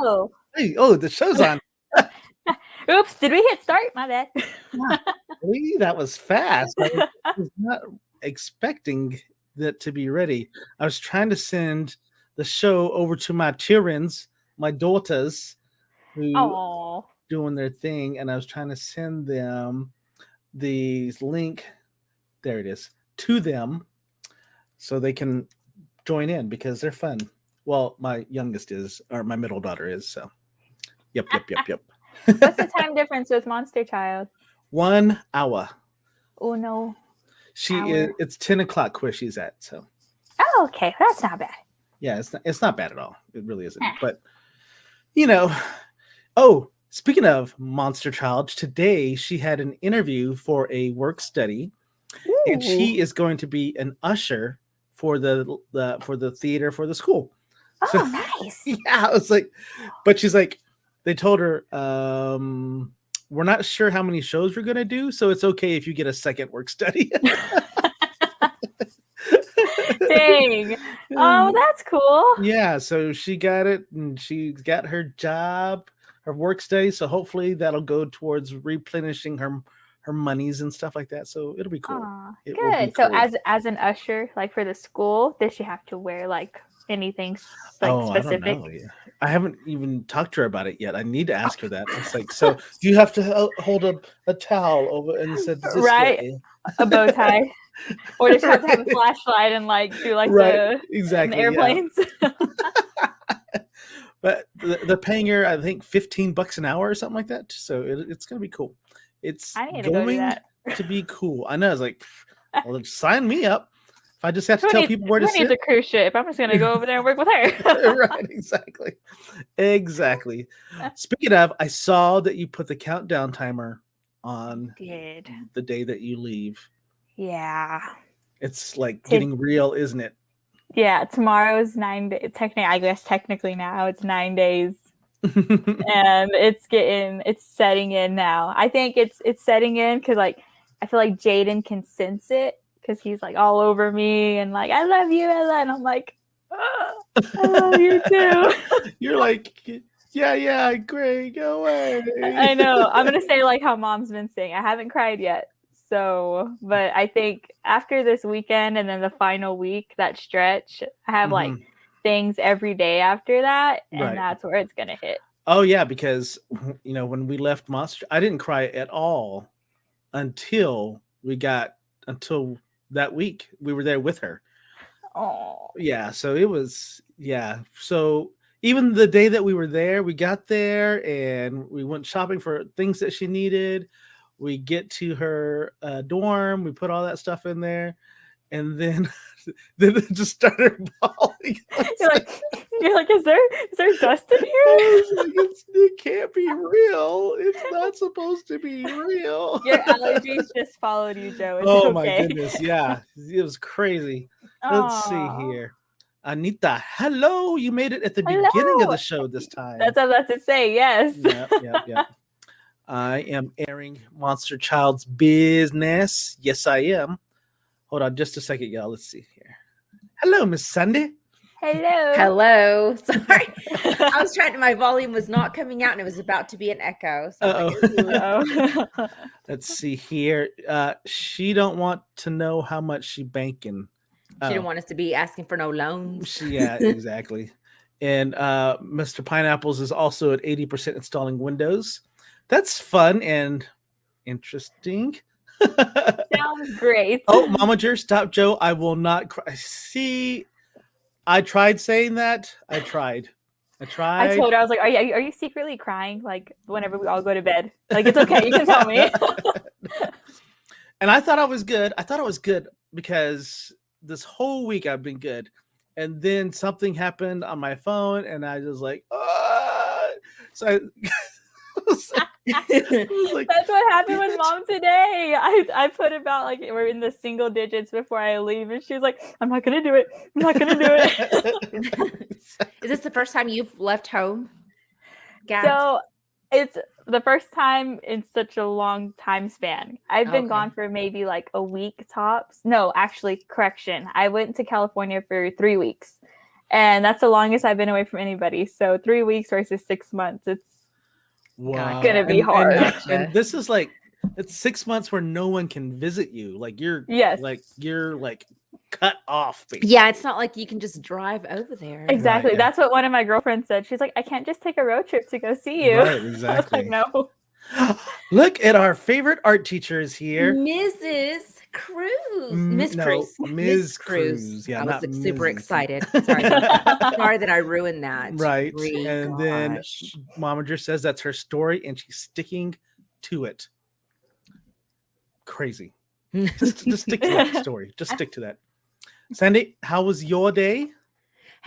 Oh. Hey, oh, the show's on. Oops, did we hit start? My bad. Golly, that was fast. I was not expecting that to be ready. I was trying to send the show over to my children, my daughters, who Oh. doing their thing, and I was trying to send them the link. There it is to them, so they can join in because they're fun. Well, my youngest is, or my middle daughter is. So, yep. What's the time difference with Monster Child? 1 hour. Oh no. She Hour. is. It's 10 o'clock where she's at. So. Oh, okay. That's not bad. Yeah, it's not bad at all. It really isn't. But you know, oh, speaking of Monster Child, today she had an interview for a work study, and she is going to be an usher for the theater for the school. Oh, So, nice. Yeah, I was like, but she's like, they told her, we're not sure how many shows we're gonna do, so it's okay if you get a second work study. Dang. Oh, that's cool. Yeah, so she got it, and she got her job, her work study. So hopefully that'll go towards replenishing her monies and stuff like that. So it'll be cool. Aw, It will be good. So cool. as an usher, like for the school, does she have to wear like anything like specific? I don't know. Yeah. I haven't even talked to her about it yet. I need to ask her that. It's like, so do you have to hold a towel over and said this Right. way? A bow tie. Or does she have to have a flashlight and like do like exactly the airplanes? Yeah. But they're paying her, I think, $15 an hour or something like that. So it's gonna be cool. It's going to be cool. I know. It's like, well, sign me up. If I just have to tell people where to sit. Who needs a cruise ship? I'm just gonna go over there and work with her. Right, exactly. Speaking of, I saw that you put the countdown timer on the day that you leave. Yeah. It's like getting real, isn't it? Yeah, tomorrow is 9 days. Technically now it's 9 days. And it's setting in now. I think it's setting in because like I feel like Jaden can sense it because he's like all over me and like, I love you, Ella. And I'm like, oh, I love you too. You're like, yeah, great, go away. I know. I'm gonna say like how Mom's been saying. I haven't cried yet. So, but I think after this weekend and then the final week, that stretch, I have like things every day after that, and that's where it's gonna hit. Oh yeah, because when we left Monster, I didn't cry at all until that week. We were there with her. Oh yeah, so it was So even the day that we were there, we got there and we went shopping for things that she needed. We get to her dorm, we put all that stuff in there, and then it just started bawling. You're like, is there dust in here? It can't be real. It's not supposed to be real. Your allergies just followed you, Joe. It's okay. My goodness, yeah, it was crazy. Let's see here. Anita, hello. You made it at the beginning of the show this time. That's what I was about to say. Yes. Yep. I am airing Monster Child's business. Yes, I am. Hold on just a second, y'all. Let's see here. Hello, Miss Sunday. Hello. Sorry. I was trying to, my volume was not coming out and it was about to be an echo. So let's see here. She don't want to know how much she banking. She didn't want us to be asking for no loans. Yeah, exactly. And Mr. Pineapples is also at 80% installing Windows. That's fun and interesting. Sounds great. Oh, Mama Jer, stop, Joe. I will not cry. See, I tried saying that. I tried. I told her, I was like, are you secretly crying? Like whenever we all go to bed? Like, it's okay. You can tell me. And I thought I was good. I thought I was good because this whole week I've been good. And then something happened on my phone and I was like, so I that's what happened with Mom today. I put about like we're in the single digits before I leave, and she was like, "I'm not gonna do it. I'm not gonna do it." Is this the first time you've left home? So it's the first time in such a long time span. I've been gone for maybe like a week tops. No, actually, correction. I went to California for 3 weeks, And that's the longest I've been away from anybody. So 3 weeks versus 6 months. It's Wow. gonna be hard. And this is like, it's 6 months where no one can visit you. Like you're cut off. Basically. Yeah, it's not like you can just drive over there. Exactly. Right, yeah. That's what one of my girlfriends said. She's like, I can't just take a road trip to go see you. Right, exactly. I was like, no. Look at our favorite art teachers here. Mrs. Cruz. Miss Cruz. Ms. Cruz. Yeah, I not was super Mrs. excited. Sorry about that. Sorry that I ruined that. Right. Great And then Momager says that's her story and she's sticking to it. Crazy. Just stick to that story. Just stick to that. Sandy, how was your day?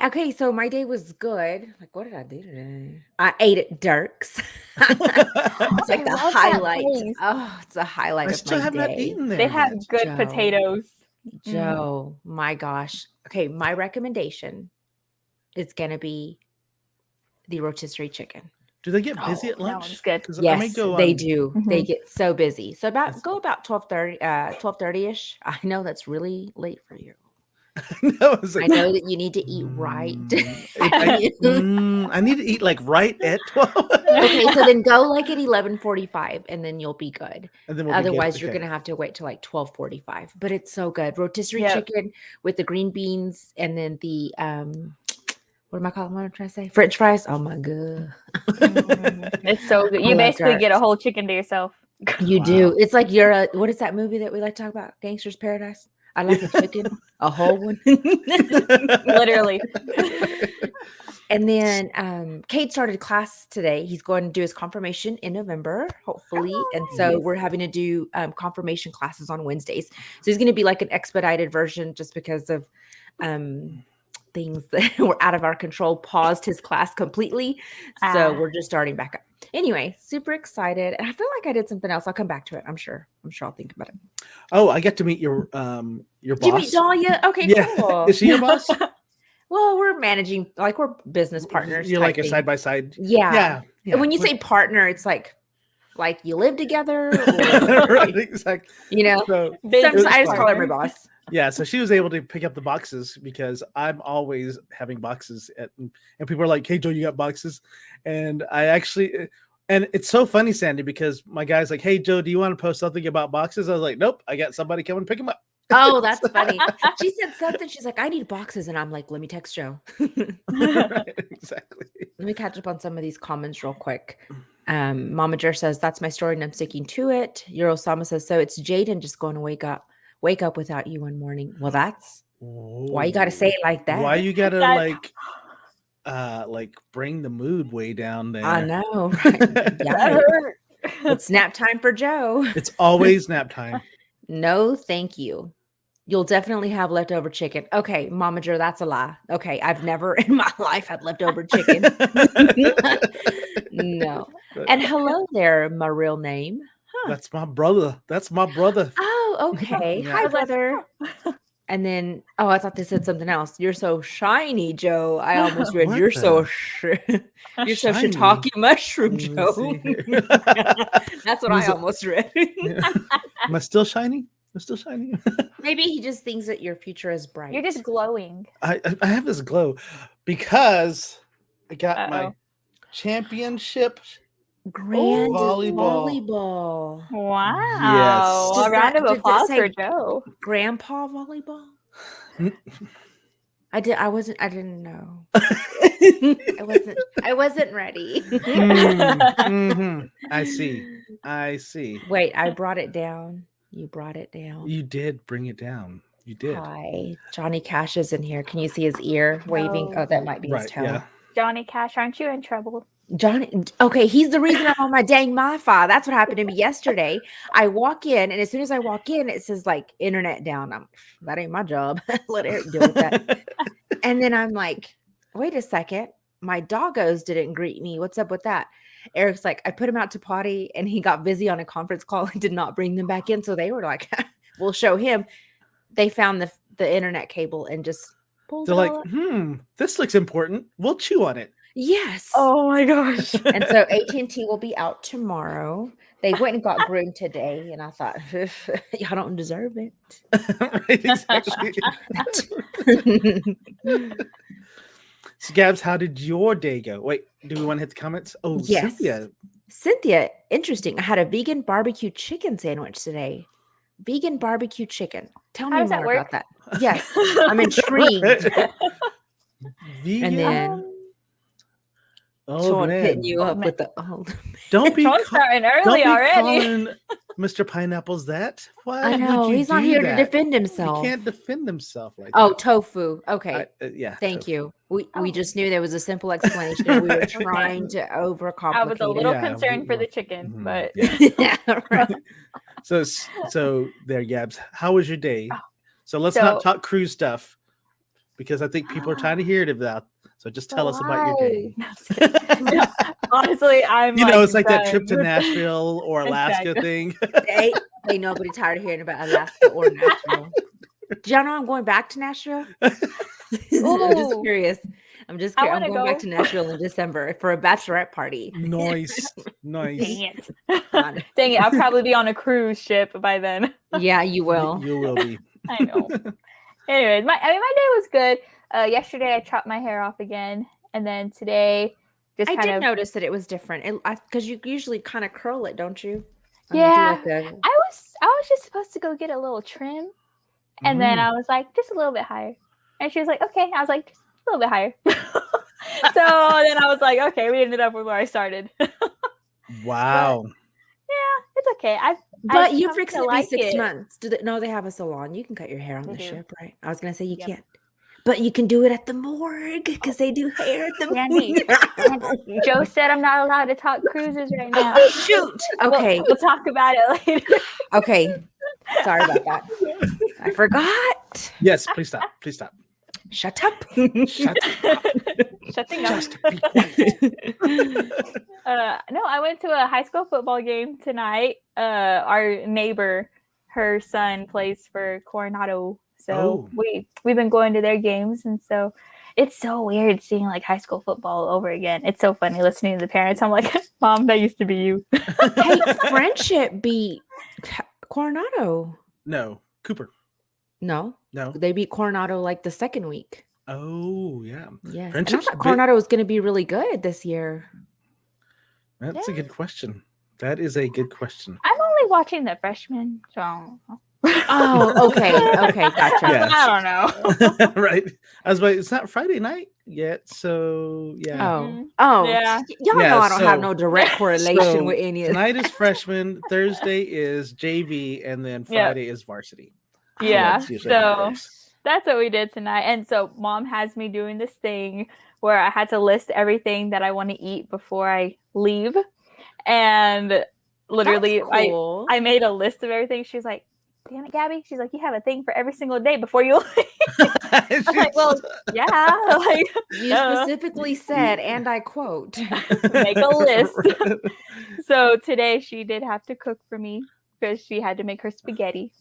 Okay, so my day was good. Like, what did I do today? I ate at Dirk's. It's like I the love that highlight. place. Oh, it's a highlight I of still my have not day. eaten there. They have yet. good Joe. potatoes. Joe, my gosh. Okay, my recommendation is gonna be the rotisserie chicken. Do they get busy at that lunch? one's good. 'Cause I may Yes, go they on- do. They Mhm. get so busy. So That's- go about 12:30-ish. I know that's really late for you. No, it's like, I know that you need to eat right. I need to eat like right at 12. Okay, so then go like at 11:45 and then you'll be good. And then we'll be good. Otherwise, you're Okay. gonna have to wait till like 12:45. But it's so good. Rotisserie Yep. chicken with the green beans and then the what am I calling? What I'm trying to say? French fries. Oh my god. It's so good. I You love basically get a Dirk's. whole chicken to yourself. You Wow. do. It's like you're a what is that movie that we like to talk about? Gangster's Paradise. I like a chicken, a whole one. Literally. And then Kate started class today. He's going to do his confirmation in November, hopefully. And so nice. we're having to do confirmation classes on Wednesdays. So he's going to be like an expedited version just because of things that were out of our control, paused his class completely. So we're just starting back up. Anyway, super excited. And I feel like I did something else. I'll come back to it. I'm sure I'll think about it. Oh, I get to meet your boss. Did you meet Dahlia? Okay, Yeah. cool. Is she your boss? Well, we're managing, like we're business partners. You're type like a thing. side by side. Yeah. Yeah. And when you We're- say partner, it's like you live together, or, right, exactly. you know. So, Sometimes I just fine. call her my boss. yeah, so she was able to pick up the boxes because I'm always having boxes and people are like, "Hey Joe, you got boxes?" And I actually, and it's so funny, Sandy, because my guy's like, "Hey Joe, do you want to post something about boxes?" I was like, "Nope, I got somebody coming to pick them up." Oh, that's funny. She said something. She's like, I need boxes. And I'm like, let me text Joe. Right, exactly. Let me catch up on some of these comments real quick. Mama Jer says, that's my story and I'm sticking to it. Your Osama says, so it's Jaden just going to wake up without you one morning. Well, that's why you got to say it like that. Why you gotta That's- like bring the mood way down there? I know. Right? That Yeah. hurt. It's nap time for Joe. It's always nap time. No, thank you. You'll definitely have leftover chicken. Okay, Mama Jer, that's a lie. Okay, I've never in my life had leftover chicken. No. And hello there, my real name. That's my brother. That's my brother. Oh, okay. Yeah. Hi, I was like, brother. And then, I thought they said something else. You're so shiny, Joe. I almost read What you're so the- you're so Shiny. shiitake mushroom, Let me Joe. see here. That's what I Was it- almost read. Yeah. Am I still shiny? I'm still shiny. Maybe he just thinks that your future is bright. You're just glowing. I have this glow because I got my Uh-oh. championship. grand volleyball. volleyball. Wow. Yes. A round of Does that applause say- for Joe. Grandpa volleyball? I didn't know. I wasn't ready. Mhm. I see. Wait, I brought it down. You brought it down. You did bring it down. You did. Hi. Johnny Cash is in here. Can you see his ear waving? No. Oh, that might be Right. his toe. Yeah. Johnny Cash, aren't you in trouble? Johnny, okay, he's the reason I'm on my dang Wi-Fi. That's what happened to me yesterday. I walk in, and as soon as I walk in, it says like internet down. That ain't my job. Let Eric deal with that. And then I'm like, wait a second, my doggos didn't greet me. What's up with that? Eric's like, I put him out to potty, and he got busy on a conference call and did not bring them back in. So they were like, we'll show him. They found the internet cable and just pulled They're it like, all up. this looks important. We'll chew on it. Yes. Oh my gosh. And so AT&T will be out tomorrow. They went and got groomed today, and I thought, y'all don't deserve it. Right, exactly. So, Gabs, how did your day go? Wait, do we want to hit the comments? Oh, Yes. Cynthia, interesting. I had a vegan barbecue chicken sandwich today. Vegan barbecue chicken. Tell How me does that more work? about that. Yes, I'm intrigued. Vegan. And then Oh Sean hitting man, you up man. with the old. don't be Sean's starting early already. calling Mr. Pineapples that. Why I know would you he's not do here that? to defend He himself. can't defend himself like Oh, that. tofu. Okay. Yeah. Thank tofu. you. We Oh. just knew there was a simple explanation. We were trying to overcomplicate. I was a little Yeah, concerned for we- the chicken, mhm, but yeah. Right. So there, Gabs. How was your day? Oh, So let's not talk cruise stuff because I think people are trying to hear it about. So just tell us about your day. No, I'm just kidding. No, honestly, I'm It's like that trip to done. Nashville or Alaska Exactly. thing. Ain't nobody tired of hearing about Alaska or Nashville. Do y'all know I'm going back to Nashville? I'm just Ooh. curious. I'm I going wanna back go. to Nashville in December for a bachelorette party. Nice. Dang it. God. Dang it, I'll probably be on a cruise ship by then. Yeah, you will. You will be. I know. Anyways, my day was good. Yesterday I chopped my hair off again, and then today just I kind did of notice that it was different. Because you usually kind of curl it, don't you? Yeah. Do I was just supposed to go get a little trim, and then I was like, just a little bit higher, and she was like, okay. I was like, just a little bit higher. So then I was like, okay, we ended up with where I started. Wow. Yeah, it's okay. But I've you're come fixing to to be like 6 it. months. No, they have a salon. You can cut your hair on They the do. ship, right? I was gonna say you Yep. can't, but you can do it at the morgue because they do hair at the Randy, morgue. Joe said I'm not allowed to talk cruises right now. Oh, shoot. Okay. We'll talk about it later. Okay. Sorry about that. I forgot. Yes, please stop. Please stop. Shut up. Shut up. Shutting up. Just be quiet. No, I went to a high school football game tonight. Our neighbor, her son plays for Coronado, so we've been going to their games, and so it's so weird seeing like high school football over again. It's so funny listening to the parents. I'm like, Mom, that used to be you. Hey, Friendship beat Coronado. No, Cooper. No, No. they beat Coronado like the second week. Oh, yeah. Yeah. And I Friendship's thought Coronado was going to be really good this year. That's a good question. That is a good question. I'm only watching the freshmen, so. Oh, okay. Okay, gotcha. Yeah. I don't know. Right. I was like, it's not Friday night yet, so yeah. Oh, Yeah. Y'all Yeah, know I don't have so- no direct correlation So with any of tonight is freshman, Thursday is JV, and then Friday is varsity. Yeah, that's usually how it so works. that's what we did tonight. And so Mom has me doing this thing where I had to list everything that I want to eat before I leave. And literally, That's cool. I made a list of everything. She's like, damn it, Gabby. She's like, you have a thing for every single day before you leave. I was like, well, yeah. Like, You specifically said, and I quote, make a list. So today she did have to cook for me because she had to make her spaghetti.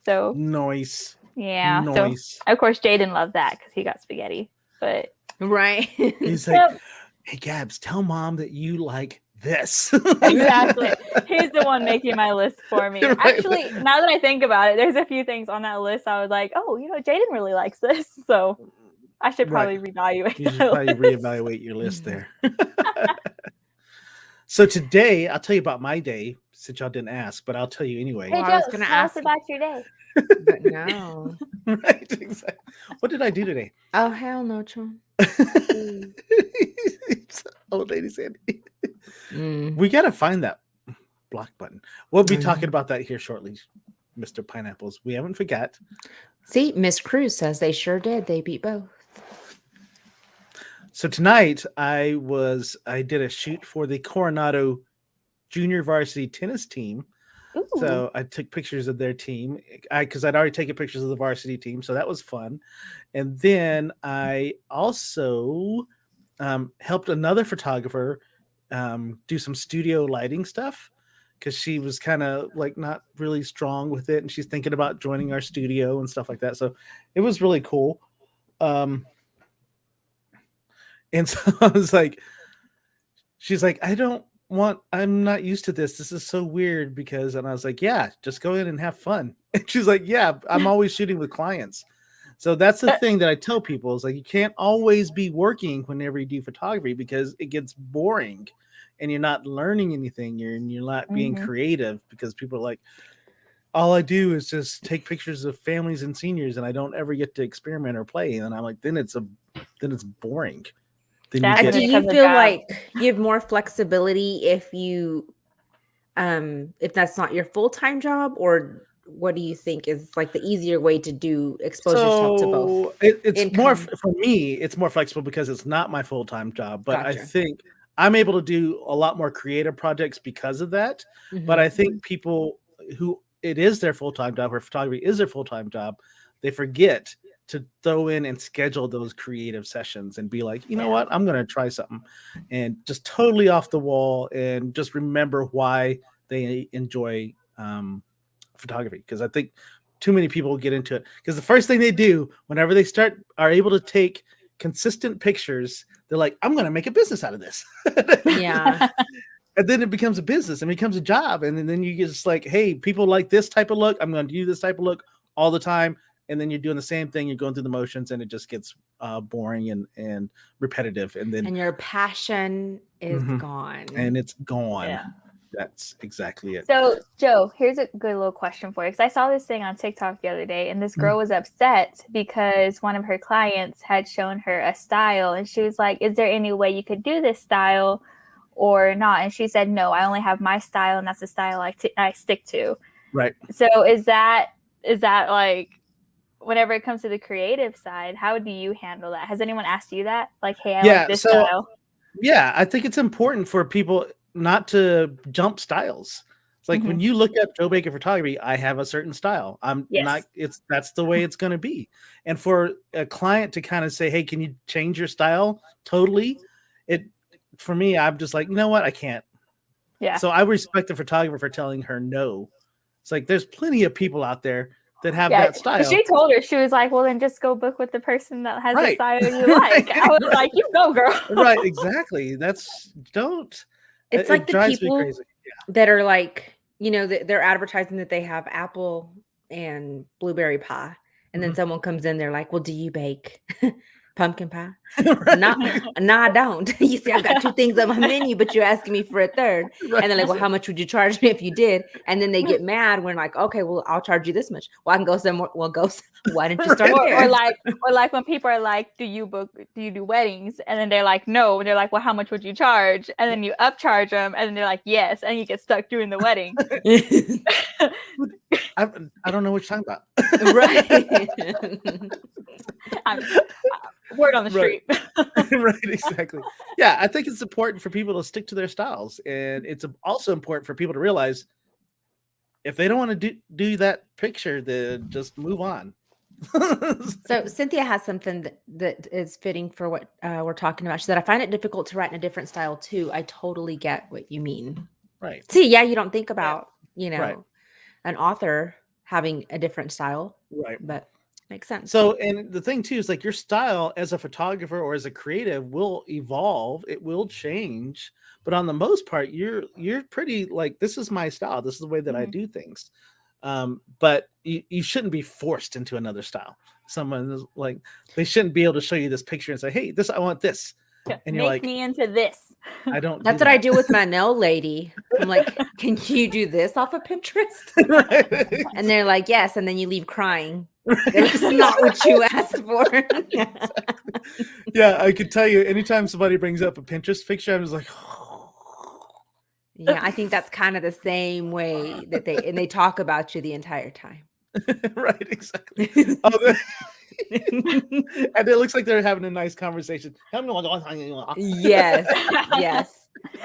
So Nice. yeah. Nice. So of course Jaden loved that because he got spaghetti. But right? He's like, hey Gabs, tell Mom that you like this. Exactly. He's the one making my list for me. Right. Actually, now that I think about it, there's a few things on that list I was like, oh, Jaden really likes this. So I should probably reevaluate. You should probably reevaluate your list there. So today, I'll tell you about my day, since y'all didn't ask, but I'll tell you anyway. Hey, Well, I was Joe, gonna tell us ask- about your day. But no. Right, exactly. What did I do today? Oh, hell no, Sean. Old lady Sandy. Mm. We got to find that block button. We'll be talking about that here shortly, Mr. Pineapples. We haven't forgot. See, Miss Cruz says they sure did. They beat both. So tonight I did a shoot for the Coronado junior varsity tennis team. Ooh. So I took pictures of their team because I'd already taken pictures of the varsity team. So that was fun. And then I also helped another photographer do some studio lighting stuff because she was kind of like not really strong with it. And she's thinking about joining our studio and stuff like that. So it was really cool. And so I was like, she's like, I'm not used to this. This is so weird and I was like, yeah, just go in and have fun. And she's like, yeah, I'm always shooting with clients. So that's the thing that I tell people is like, you can't always be working whenever you do photography because it gets boring and you're not learning anything. You're not being creative because people are like, all I do is just take pictures of families and seniors and I don't ever get to experiment or play. And I'm like, then it's boring. Then That's you when Do it you becomes a feel job. like you have more flexibility if that's not your full-time job, or what do you think is like the easier way to expose yourself to both so it's more income? for me, it's more flexible because it's not my full-time job, but I Gotcha. think I'm able to do a lot more creative projects because of that. But Mhm. I think people who it is their full-time job or photography is their full-time job, they forget to throw in and schedule those creative sessions and be like, you know what, I'm going to try something and just totally off the wall and just remember why they enjoy photography. Because I think too many people get into it because the first thing they do whenever they are able to take consistent pictures, they're like, I'm going to make a business out of this. Yeah. And then it becomes a business and becomes a job. And then you get just like, hey, people like this type of look. I'm going to do this type of look all the time. And then you're doing the same thing. You're going through the motions and it just gets boring and repetitive. And then And your passion is Mhm. gone. And it's gone. Yeah. That's exactly it. So, Joe, here's a good little question for you. Because I saw this thing on TikTok the other day, and this girl was upset because one of her clients had shown her a style, and she was like, is there any way you could do this style or not? And she said, no, I only have my style, and that's the style I stick to. Right. So is that like, whenever it comes to the creative side, how do you handle that? Has anyone asked you that? Like, hey, I like this style. Yeah, I think it's important for people not to jump styles. It's like when you look up Joe Baker photography, I have a certain style. That's the way it's going to be. And for a client to kind of say, hey, can you change your style totally? For me, I'm just like, you know what? I can't. Yeah. So I respect the photographer for telling her no. It's like, there's plenty of people out there that have that style. She told her, she was like, well, then just go book with the person that has the style you like. I was like, you go, girl. Right, exactly. It's it like the drives me people crazy. that are like, they're advertising that they have apple and blueberry pie. And then someone comes in, they're like, well, do you bake pumpkin pie? Right. No, I don't. You see, I've got 2 things on my menu, but you're asking me for a third. Right. And they're like, well, how much would you charge me if you did? And then they get mad when like, okay, well, I'll charge you this much. Well, I can go somewhere. Well, why didn't you start there? Or like when people are like, do you do weddings? And then they're like, no. And they're like, well, how much would you charge? And then you upcharge them. And then they're like, yes. And you get stuck doing the wedding. I don't know what you're talking about. Right. Word on the street. Right, exactly. Yeah, I think it's important for people to stick to their styles. And it's also important for people to realize if they don't want to do that picture, then just move on. So Cynthia has something that is fitting for what we're talking about. She said, I find it difficult to write in a different style too. I totally get what you mean. Right. See, yeah, you don't think about, Right. an author having a different style. Right. But makes sense. So, and the thing too is like your style as a photographer or as a creative will evolve. It will change, but on the most part, you're pretty like, this is my style. This is the way that I do things. But you shouldn't be forced into another style. Someone is like, they shouldn't be able to show you this picture and say, hey, I want this. And you're like, make me into this. I don't. That's what I do with my nail lady. I'm like, can you do this off of Pinterest? Right. And they're like, yes. And then you leave crying. It's not what you asked for. Exactly. Yeah, I could tell you anytime somebody brings up a Pinterest picture, I'm just like, yeah, I think that's kind of the same way that they talk about you the entire time. Right, exactly. And it looks like they're having a nice conversation. Yes.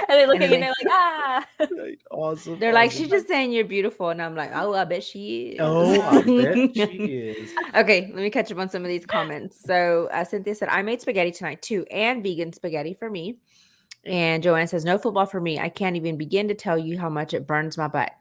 And they look at you and they're like, ah. Right, awesome. They're like, she's just saying you're beautiful. And I'm like, oh, I bet she is. Oh, I bet she is. Okay, let me catch up on some of these comments. So Cynthia said, I made spaghetti tonight too, and vegan spaghetti for me. And Joanne says, no football for me. I can't even begin to tell you how much it burns my butt.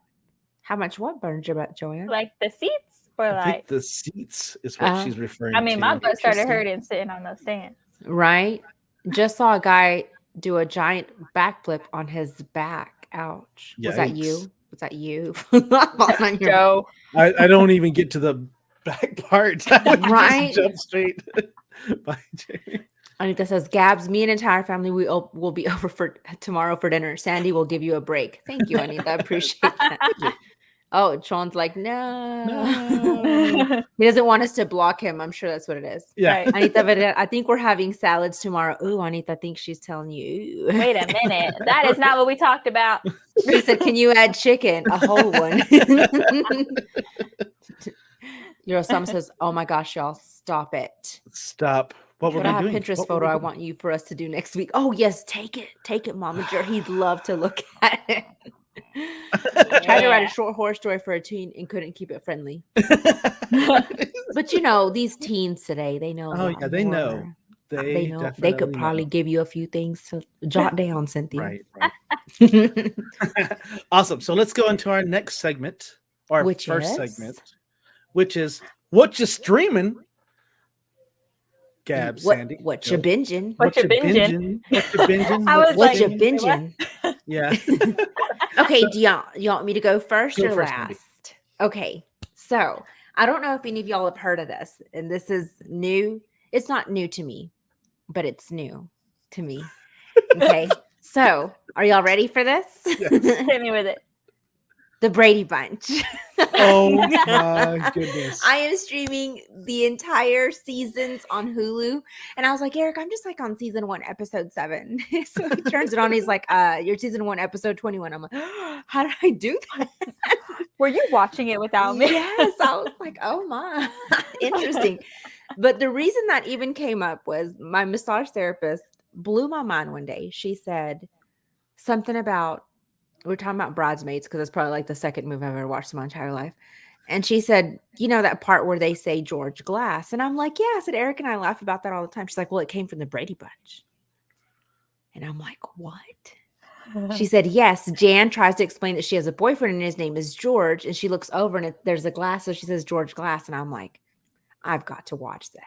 How much what burns your butt, Joanne? Like the seats? Or I think the seats is what she's referring to. I mean, my butt started hurting sitting on those stands. Right? Just saw a guy do a giant backflip on his back. Ouch. Yikes. Was that you? Was that you? Joe. I don't even get to the back part. Right? Jump straight. By Jamie. Anita says, Gabs, me and entire family will be over for tomorrow for dinner. Sandy will give you a break. Thank you, Anita. I appreciate that. Oh, Sean's like, no. No. He doesn't want us to block him. I'm sure that's what it is. Yeah. Right. Anita, but I think we're having salads tomorrow. Ooh, Anita, I think she's telling you. Wait a minute. That is not what we talked about. She said, can you add chicken? A whole one. Your son says, oh my gosh, y'all, stop it. Stop. What were But we I have doing? Pinterest What were photo we I doing? want you for us to do next week. Oh, yes, take it. Take it, Mama Jer. He'd love to look at it. Tried to write a short horror story for a teen and couldn't keep it friendly. But you know, these teens today, they know. Oh yeah, they know. They know. They definitely could probably know. give you a few things to jot down, Cynthia. Right. Awesome. So let's go into our next segment, or Which first is? segment, which is what you streaming. Gab, Sandy. What you binging? What you binging? What you binging? I was What you like, binging? Yeah. Okay, do y'all want me to go first Go or first, last? Andy. Okay, so I don't know if any of y'all have heard of this, and this is new. It's not new to me, but it's new to me. Okay, so are y'all ready for this? hit me with it. The Brady Bunch. Oh my goodness. I am streaming the entire seasons on Hulu. And I was like, Eric, I'm just like on season 1, episode 7. So he turns it on. He's like, you're season 1, episode 21. I'm like, how did I do that? Were you watching it without me? Yes. I was like, oh my, interesting. But the reason that even came up was my massage therapist blew my mind one day. She said something about, we're talking about Bridesmaids because it's probably like the second movie I've ever watched in my entire life. And she said, you know, that part where they say George Glass. And I'm like, yeah. I said, Eric and I laugh about that all the time. She's like, well, it came from the Brady Bunch. And I'm like, what? She said, yes. Jan tries to explain that she has a boyfriend and his name is George. And she looks over and there's a glass. So she says George Glass. And I'm like, I've got to watch this.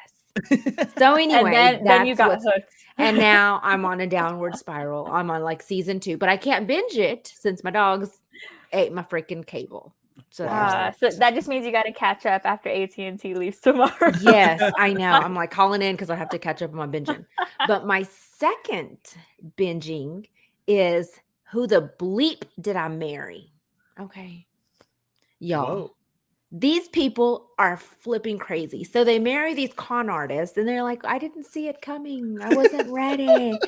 So anyway, and then you got what's- hooked. and now I'm on a downward spiral. I'm on like season 2, but I can't binge it since my dogs ate my freaking cable. So, So that just means you got to catch up after AT&T leaves tomorrow. yes, I know. I'm like calling in because I have to catch up on my binging. But my second binging is Who the Bleep Did I Marry? Okay. Y'all. Whoa. These people are flipping crazy. So they marry these con artists and they're like, I didn't see it coming. I wasn't ready.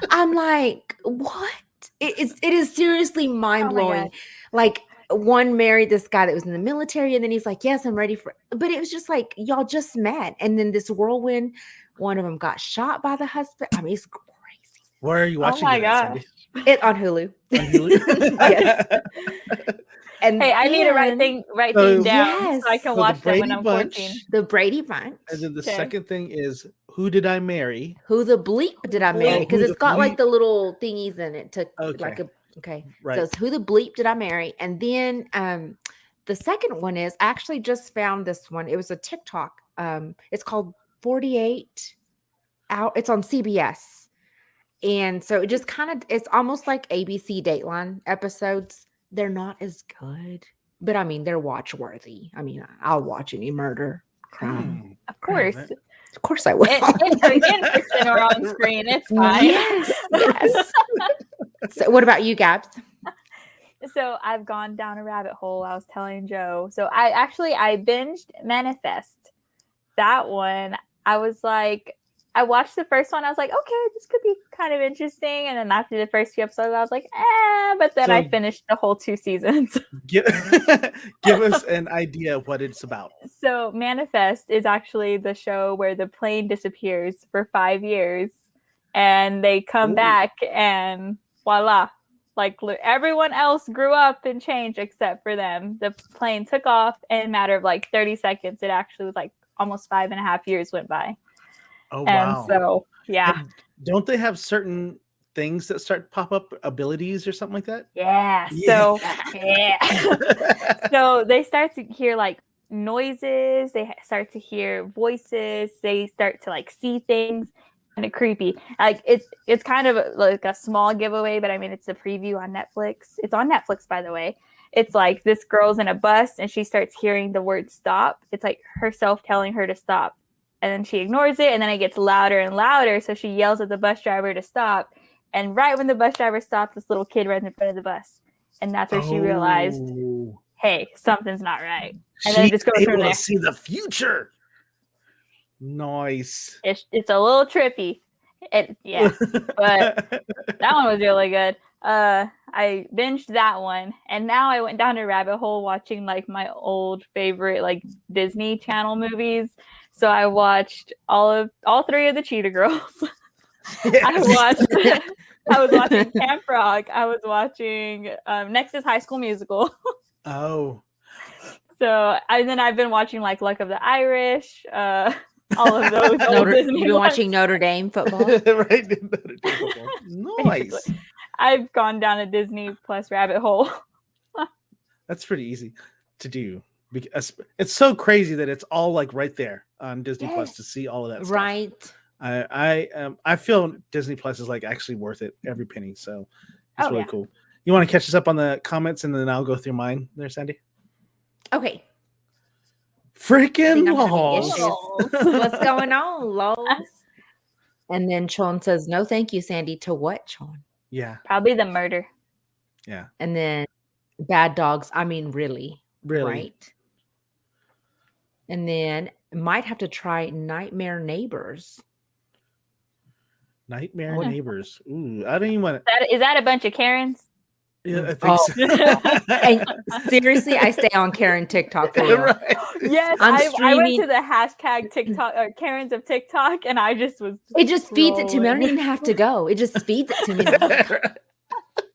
I'm like, what? It is seriously mind blowing. Like one married this guy that was in the military and then he's like, yes, I'm ready for it. But it was just like, y'all just met. And then this whirlwind, one of them got shot by the husband. I mean, it's crazy. Where are you watching my it, gosh. Sandy? It on Hulu. On Hulu? Yes. And Hey, I need to write So, things down so I can so the watch them when Brady I'm Bunch, 14. The Brady Bunch. and then the Okay. second thing is Who Did I Marry? Who the bleep did I marry? Because Who it's the got like bleep? the little thingies in it to Okay. like a okay. Right. So it's Who the Bleep Did I Marry? And then the second one is I actually just found this one. It was a TikTok. It's called 48 Out. It's on CBS. And so it just kind of it's almost like ABC Dateline episodes. They're not as good, but I mean they're watch worthy. I mean, I'll watch any murder, crime. Of course. Of course I will. In person or on screen, it's fine. Yes. So what about you, Gabs? So I've gone down a rabbit hole. I was telling Joe. So I binged Manifest. That one, I was like, I watched the first one. I was like, okay, this could be kind of interesting. And then after the first few episodes, I was like, But then I finished the whole 2 seasons. Give us an idea of what it's about. So Manifest is actually the show where the plane disappears for 5 years and they come back and voila. Like everyone else grew up and changed except for them. The plane took off in a matter of like 30 seconds. It actually was like almost 5.5 years went by. Oh, And wow. so, yeah. And don't they have certain things that start pop up, abilities or something like that? Yeah. So, yeah. So they start to hear like noises. They start to hear voices. They start to like see things. Kind of creepy. Like it's kind of like a small giveaway, but I mean it's a preview on Netflix. It's on Netflix, by the way. it's like this girl's in a bus and she starts hearing the word stop. It's like herself telling her to stop. And then she ignores it, and then it gets louder and louder. So she yells at the bus driver to stop. And right when the bus driver stops, this little kid runs in front of the bus. And that's where she realized, hey, something's not right. And then it just goes from there. To see the future. Nice. It's a little trippy. Yeah, but that one was really good. I binged that one, and now I went down a rabbit hole watching like my old favorite like Disney Channel movies. So I watched all 3 of the Cheetah Girls. Yes. I was watching Camp Rock. I was watching next is High School Musical. Oh. So and then I've been watching like Luck of the Irish. All of those old Disney You've been ones. watching Notre Dame football. Right. Notre Dame football. Nice. Basically. I've gone down a Disney Plus rabbit hole. That's pretty easy to do. Because it's so crazy that it's all like right there on Disney Plus to see all of that stuff. Right. I feel Disney Plus is like actually worth it, every penny. So it's really cool. You want to catch us up on the comments, and then I'll go through mine there, Sandy? Okay. Freaking lols. What's going on, lols? And then Chon says, no, thank you, Sandy. To what, Chon? Yeah. Probably the murder. Yeah. And then bad dogs. I mean, really. Right. And then might have to try Nightmare Neighbors. Nightmare Neighbors. Ooh, I don't even want to. Is that a bunch of Karens? Yeah, I think so. And seriously, I stay on Karen TikTok for real. Right. Yes, I went to the hashtag TikTok or Karens of TikTok, and I just was. It just feeds it to me. I don't even have to go. It just feeds it to me.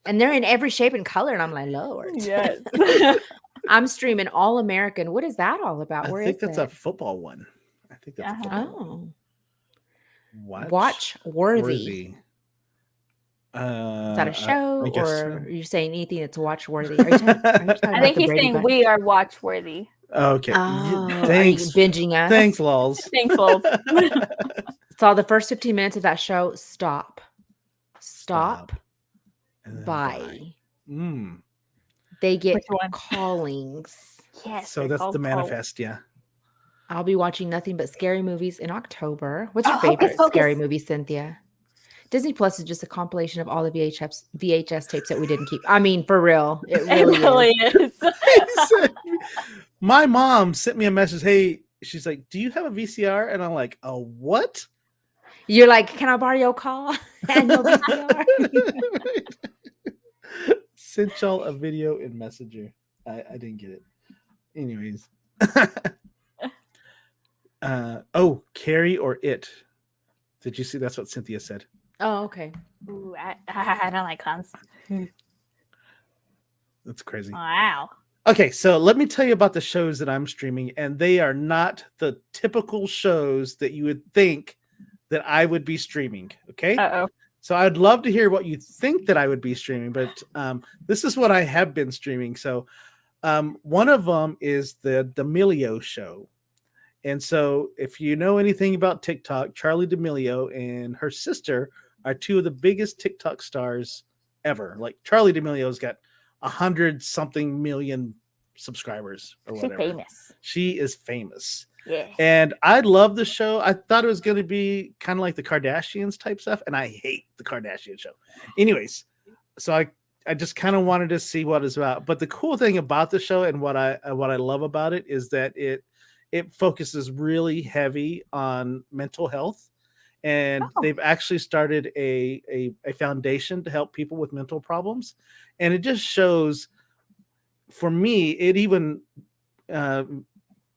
And they're in every shape and color, and I'm like, Lord. Yes. I'm streaming All American. What is that all about? Where I think is that's it? a football one. I think that's a football one. Watch worthy. Is that a show, or are you saying anything that's watch worthy? I think he's saying we are watch worthy. Okay. Thanks. Binging us. Thanks, lols. Thanks, lols. Saw the first 15 minutes of that show. Stop. Bye. They get callings. Yes. So that's the manifest, yeah. I'll be watching nothing but scary movies in October. What's your favorite scary movie, Cynthia? Disney Plus is just a compilation of all the VHS tapes that we didn't keep. I mean, for real. It really is. My mom sent me a message. Hey, she's like, do you have a VCR? And I'm like, oh, what? You're like, can I borrow your car? And no VCR. Sent y'all a video in Messenger. I didn't get it. Anyways. Carrie or It. Did you see? That's what Cynthia said. Oh, okay. Ooh, I don't like clowns. That's crazy. Wow. Okay, so let me tell you about the shows that I'm streaming, and they are not the typical shows that you would think that I would be streaming. Okay. Uh-oh. So I'd love to hear what you think that I would be streaming, but this is what I have been streaming. So one of them is the D'Amelio show. And so if you know anything about TikTok, Charlie D'Amelio and her sister are two of the biggest TikTok stars ever. Like Charlie D'Amelio's got 100-something million subscribers or whatever. She's famous. She is famous. Yeah. And I love the show. I thought it was going to be kind of like the Kardashians type stuff, and I hate the Kardashian show. Anyways, so I just kind of wanted to see what it's about. But the cool thing about the show and what I love about it is that it focuses really heavy on mental health, and they've actually started a foundation to help people with mental problems. And it just shows, for me, it even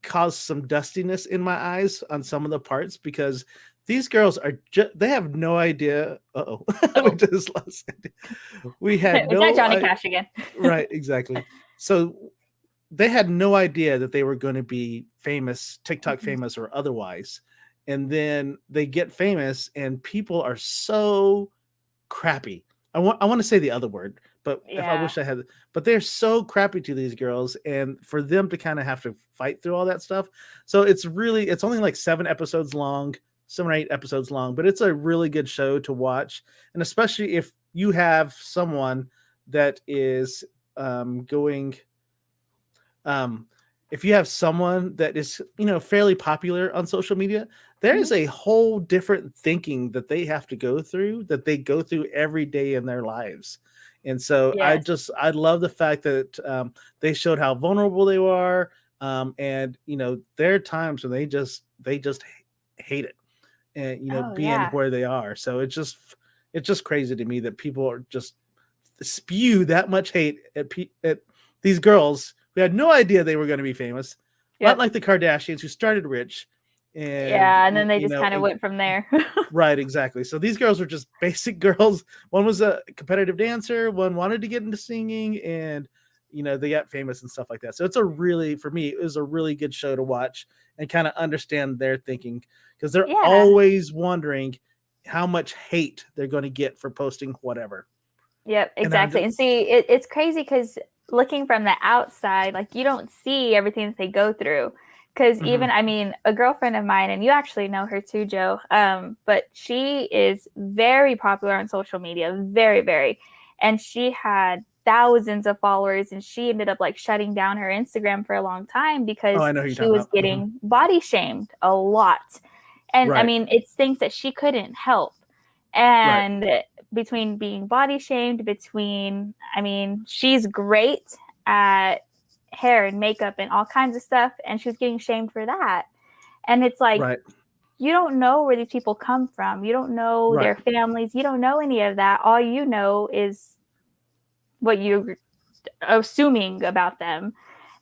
caused some dustiness in my eyes on some of the parts, because these girls are they have no idea. We had no. Is that Johnny Cash again? Right, exactly. So they had no idea that they were going to be famous, TikTok famous or otherwise. And then they get famous, and people are so crappy. I want to say the other word, but if I wish I had, but they're so crappy to these girls, and for them to kind of have to fight through all that stuff. So it's only like 7 episodes long, 7 or 8 episodes long, but it's a really good show to watch. And especially if you have someone that is going um, if you have someone that is, fairly popular on social media, there Mhm. is a whole different thinking that they have to go through, that they go through every day in their lives. And so Yes. I love the fact that they showed how vulnerable they are. And there are times when they just hate it, and Oh being yeah. where they are. So it's just crazy to me that people are just spew that much hate at these girls who had no idea they were going to be famous, not Yep. like the Kardashians who started rich, and Yeah, and then they just kind of went from there. right, exactly. So these girls were just basic girls. One was a competitive dancer, one wanted to get into singing, and they got famous and stuff like that. So for me, it was a really good show to watch and kind of understand their thinking, because they're Yeah. always wondering how much hate they're going to get for posting whatever. Yep, And I'm exactly. just And see, it's crazy because looking from the outside, like you don't see everything that they go through. Because even, mhm. I mean, a girlfriend of mine, and you actually know her too, Joe. But she is very popular on social media, very, very. And she had thousands of followers, and she ended up like shutting down her Instagram for a long time Oh, I because know who you're she talking was about. Mhm. getting body shamed a lot. And I Right, mean, it's things that she couldn't help. right, And between being body shamed, I mean, she's great at hair and makeup and all kinds of stuff, and she was getting shamed for that. And it's like, right, you don't know where these people come from. You don't know right, their families. You don't know any of that. All you know is what you're assuming about them.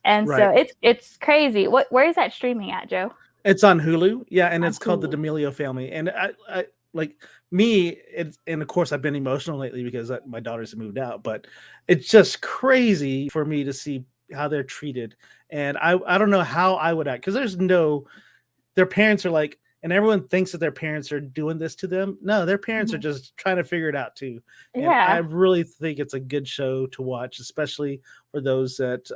And so right. it's crazy. Where is that streaming at, Joe? It's on Hulu, yeah, and On it's called The Hulu. D'Amelio Family. And I like me, and of course I've been emotional lately because my daughters have moved out, but it's just crazy for me to see how they're treated, and I don't know how I would act, because their parents are like, and everyone thinks that their parents are doing this to them. No, their parents are Mhm. just trying to figure it out too. And I Yeah. really think it's a good show to watch, especially for those that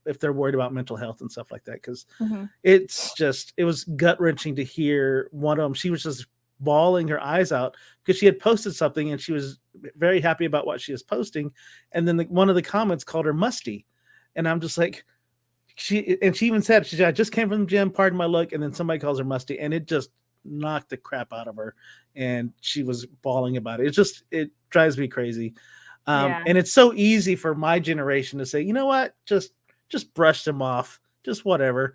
if they're worried about mental health and stuff like that, because Mhm. it was gut wrenching to hear one of them. She was just bawling her eyes out because she had posted something and she was very happy about what she was posting. And then one of the comments called her musty. And I'm just like, she even said, she said, I just came from the gym, pardon my look. And then somebody calls her musty, and it just knocked the crap out of her. And she was bawling about it. It drives me crazy. Yeah. And it's so easy for my generation to say, you know what, just brush them off, just whatever.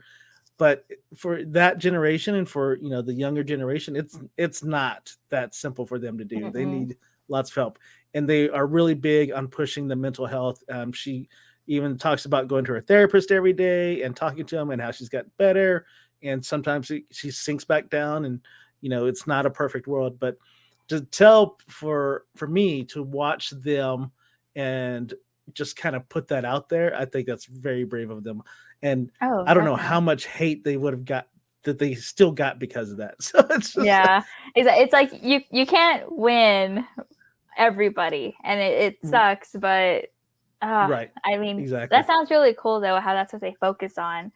But for that generation, and for the younger generation, it's not that simple for them to do. They Mm-mm. need lots of help, and they are really big on pushing the mental health. She even talks about going to her therapist every day and talking to him and how she's got better, and sometimes she sinks back down, and it's not a perfect world. But to tell for me to watch them and just kind of put that out there, I think that's very brave of them. And Oh, I don't know how definitely. much hate they would have got, that they still got because of that. So it's just Yeah. It's like you can't win everybody, and it sucks, but right, I mean, that exactly, sounds really cool though, how that's what they focus on.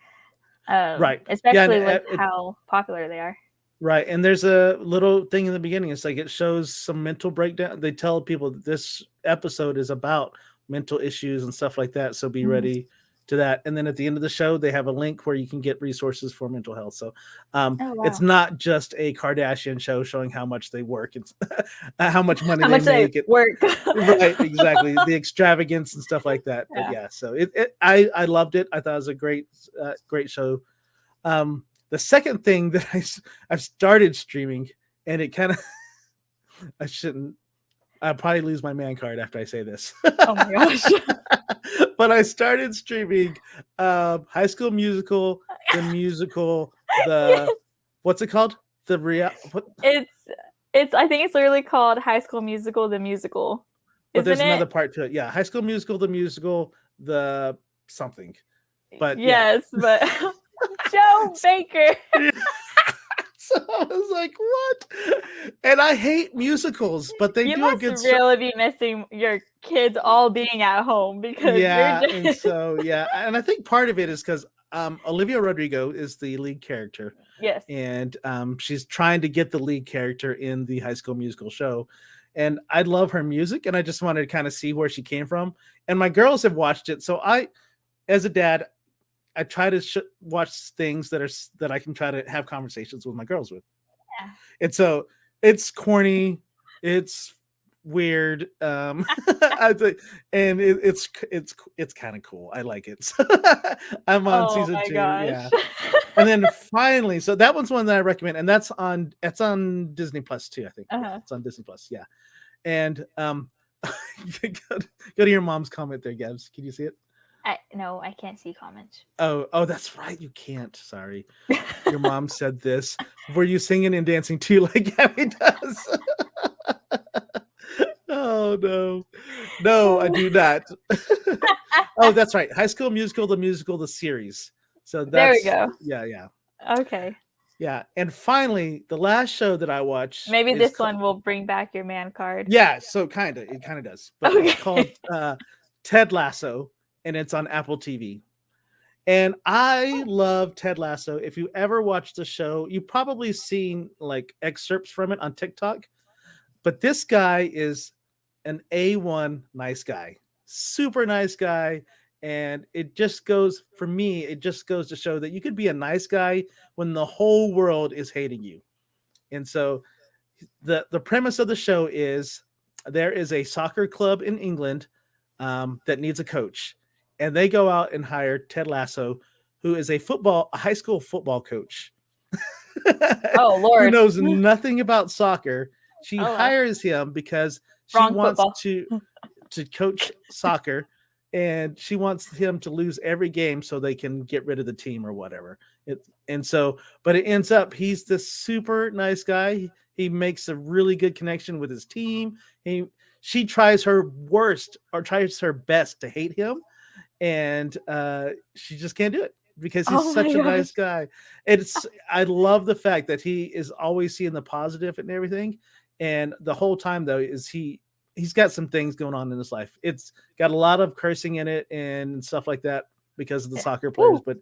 right, yeah, and Especially with how popular they are. right. And there's a little thing in the beginning. It's like it shows some mental breakdown. They tell people that this episode is about mental issues and stuff like that. So be Mhm. ready to that. And then at the end of the show, they have a link where you can get resources for mental health. So Oh it's wow. not just a Kardashian show showing how much they work and how much money How they much they make. work. Right, exactly, the extravagance and stuff like that. But Yeah. yeah, so I loved it. I thought it was a great show. The second thing that I've started streaming, and it kind of I shouldn't, I'll probably lose my man card after I say this. Oh my gosh. But I started streaming High School Musical, the musical, the what's it called? The real what? It's I think it's literally called High School Musical the musical. But Isn't there's it? another part to it. Yeah, High School Musical, the musical, the something. But yeah. Yes, but Joe Baker. So I was like, what? And I hate musicals, but they You do a must good show. really be missing your kids all being at home because you're Yeah, and just so yeah, and I think part of it is because Olivia Rodrigo is the lead character, yes. and she's trying to get the lead character in the High School Musical show. And I love her music, and I just wanted to kind of see where she came from. And my girls have watched it, so as a dad, I try to watch things that I can try to have conversations with my girls with. Yeah. And so it's corny, it's weird. I think, and it's kind of cool. I like it. So I'm on Oh season my 2. Yeah. gosh. And then finally, so that one's one that I recommend, and that's on Disney Plus too, I think. Yeah, Uh-huh. it's on Disney Plus. Yeah. And go to your mom's comment there, Gabs. Can you see it? No, I can't see comments. Oh, that's right. You can't. Sorry. Your mom said this. Were you singing and dancing too, like Gabby does? Oh no, no, I do not. Oh, that's right. High School Musical, the series. So There we that's go. yeah. Okay. Yeah. And finally, the last show that I watched. Maybe this one will bring back your man card. Yeah, so it kind of does. But Okay. it's called Ted Lasso, and it's on Apple TV. And I love Ted Lasso. If you ever watched the show, you've probably seen like excerpts from it on TikTok. But this guy is an A1 nice guy, super nice guy. And it just goes, for me, it just goes to show that you could be a nice guy when the whole world is hating you. And so the premise of the show is there is a soccer club in England that needs a coach. And they go out and hire Ted Lasso, who is a high school football coach. Oh Lord. Who knows nothing about soccer. She Oh, well. hires him because she Wrong wants football. to coach soccer, and she wants him to lose every game so they can get rid of the team or whatever. But it ends up he's this super nice guy. He makes a really good connection with his team. She tries her worst or tries her best to hate him, and she just can't do it because he's such a nice guy. I love the fact that he is always seeing the positive and everything. And the whole time though, is he's got some things going on in his life. It's got a lot of cursing in it and stuff like that because of the soccer players. But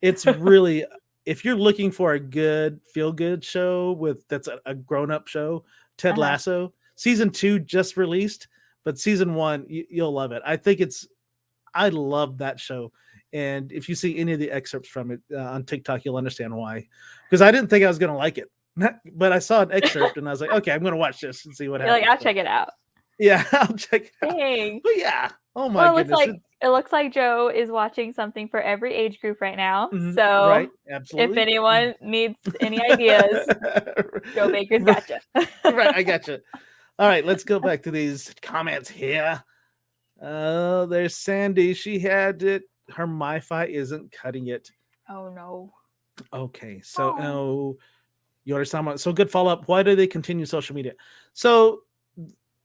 it's really, if you're looking for a good feel-good show that's a grown-up show, Ted Lasso, season 2 just released, but season 1, you'll love it. I love that show. And if you see any of the excerpts from it on TikTok, you'll understand why. Because I didn't think I was going to like it. But I saw an excerpt and I was like, okay, I'm going to watch this and see what happens. Like, I'll check it out. Yeah, I'll check it out. Dang. But yeah. Oh my goodness. It looks like Joe is watching something for every age group right now. Mm-hmm. So right, absolutely. If anyone needs any ideas, Joe Baker's gotcha. Right, I gotcha. All right, let's go back to these comments here. There's Sandy. She had it. Her MiFi isn't cutting it. Oh no. Okay, so so good follow up. Why do they continue social media? So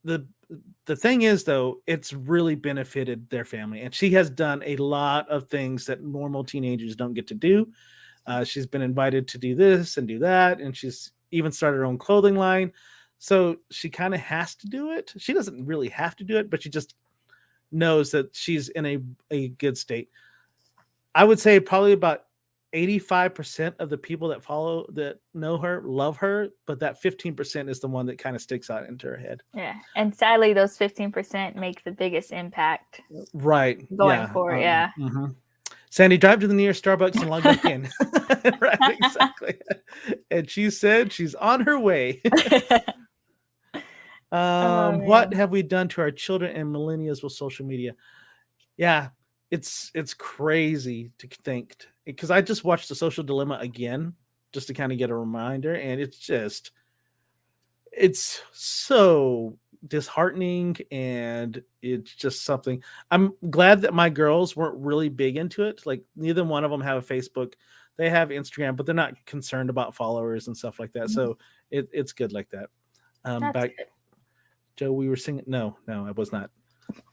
the thing is though, it's really benefited their family, and she has done a lot of things that normal teenagers don't get to do. She's been invited to do this and do that, and she's even started her own clothing line. So she kind of has to do it. She doesn't really have to do it, but she just knows that she's in a good state. I would say probably about 85% of the people that know her love her, but that 15% is the one that kind of sticks out into her head. Yeah, and sadly, those 15% make the biggest impact. Right. Going forward, yeah. Mm-hmm. Sandy, drive to the nearest Starbucks and log back in. Right, exactly. And she said she's on her way. What have we done to our children and millennials with social media? Yeah, it's crazy to think, because I just watched The Social Dilemma again just to kind of get a reminder, and it's so disheartening, and it's just something. I'm glad that my girls weren't really big into it. Like, neither one of them have a Facebook. They have Instagram, but they're not concerned about followers and stuff like that. So it's good like that. Back, good. Joe, we were singing. No, I was not.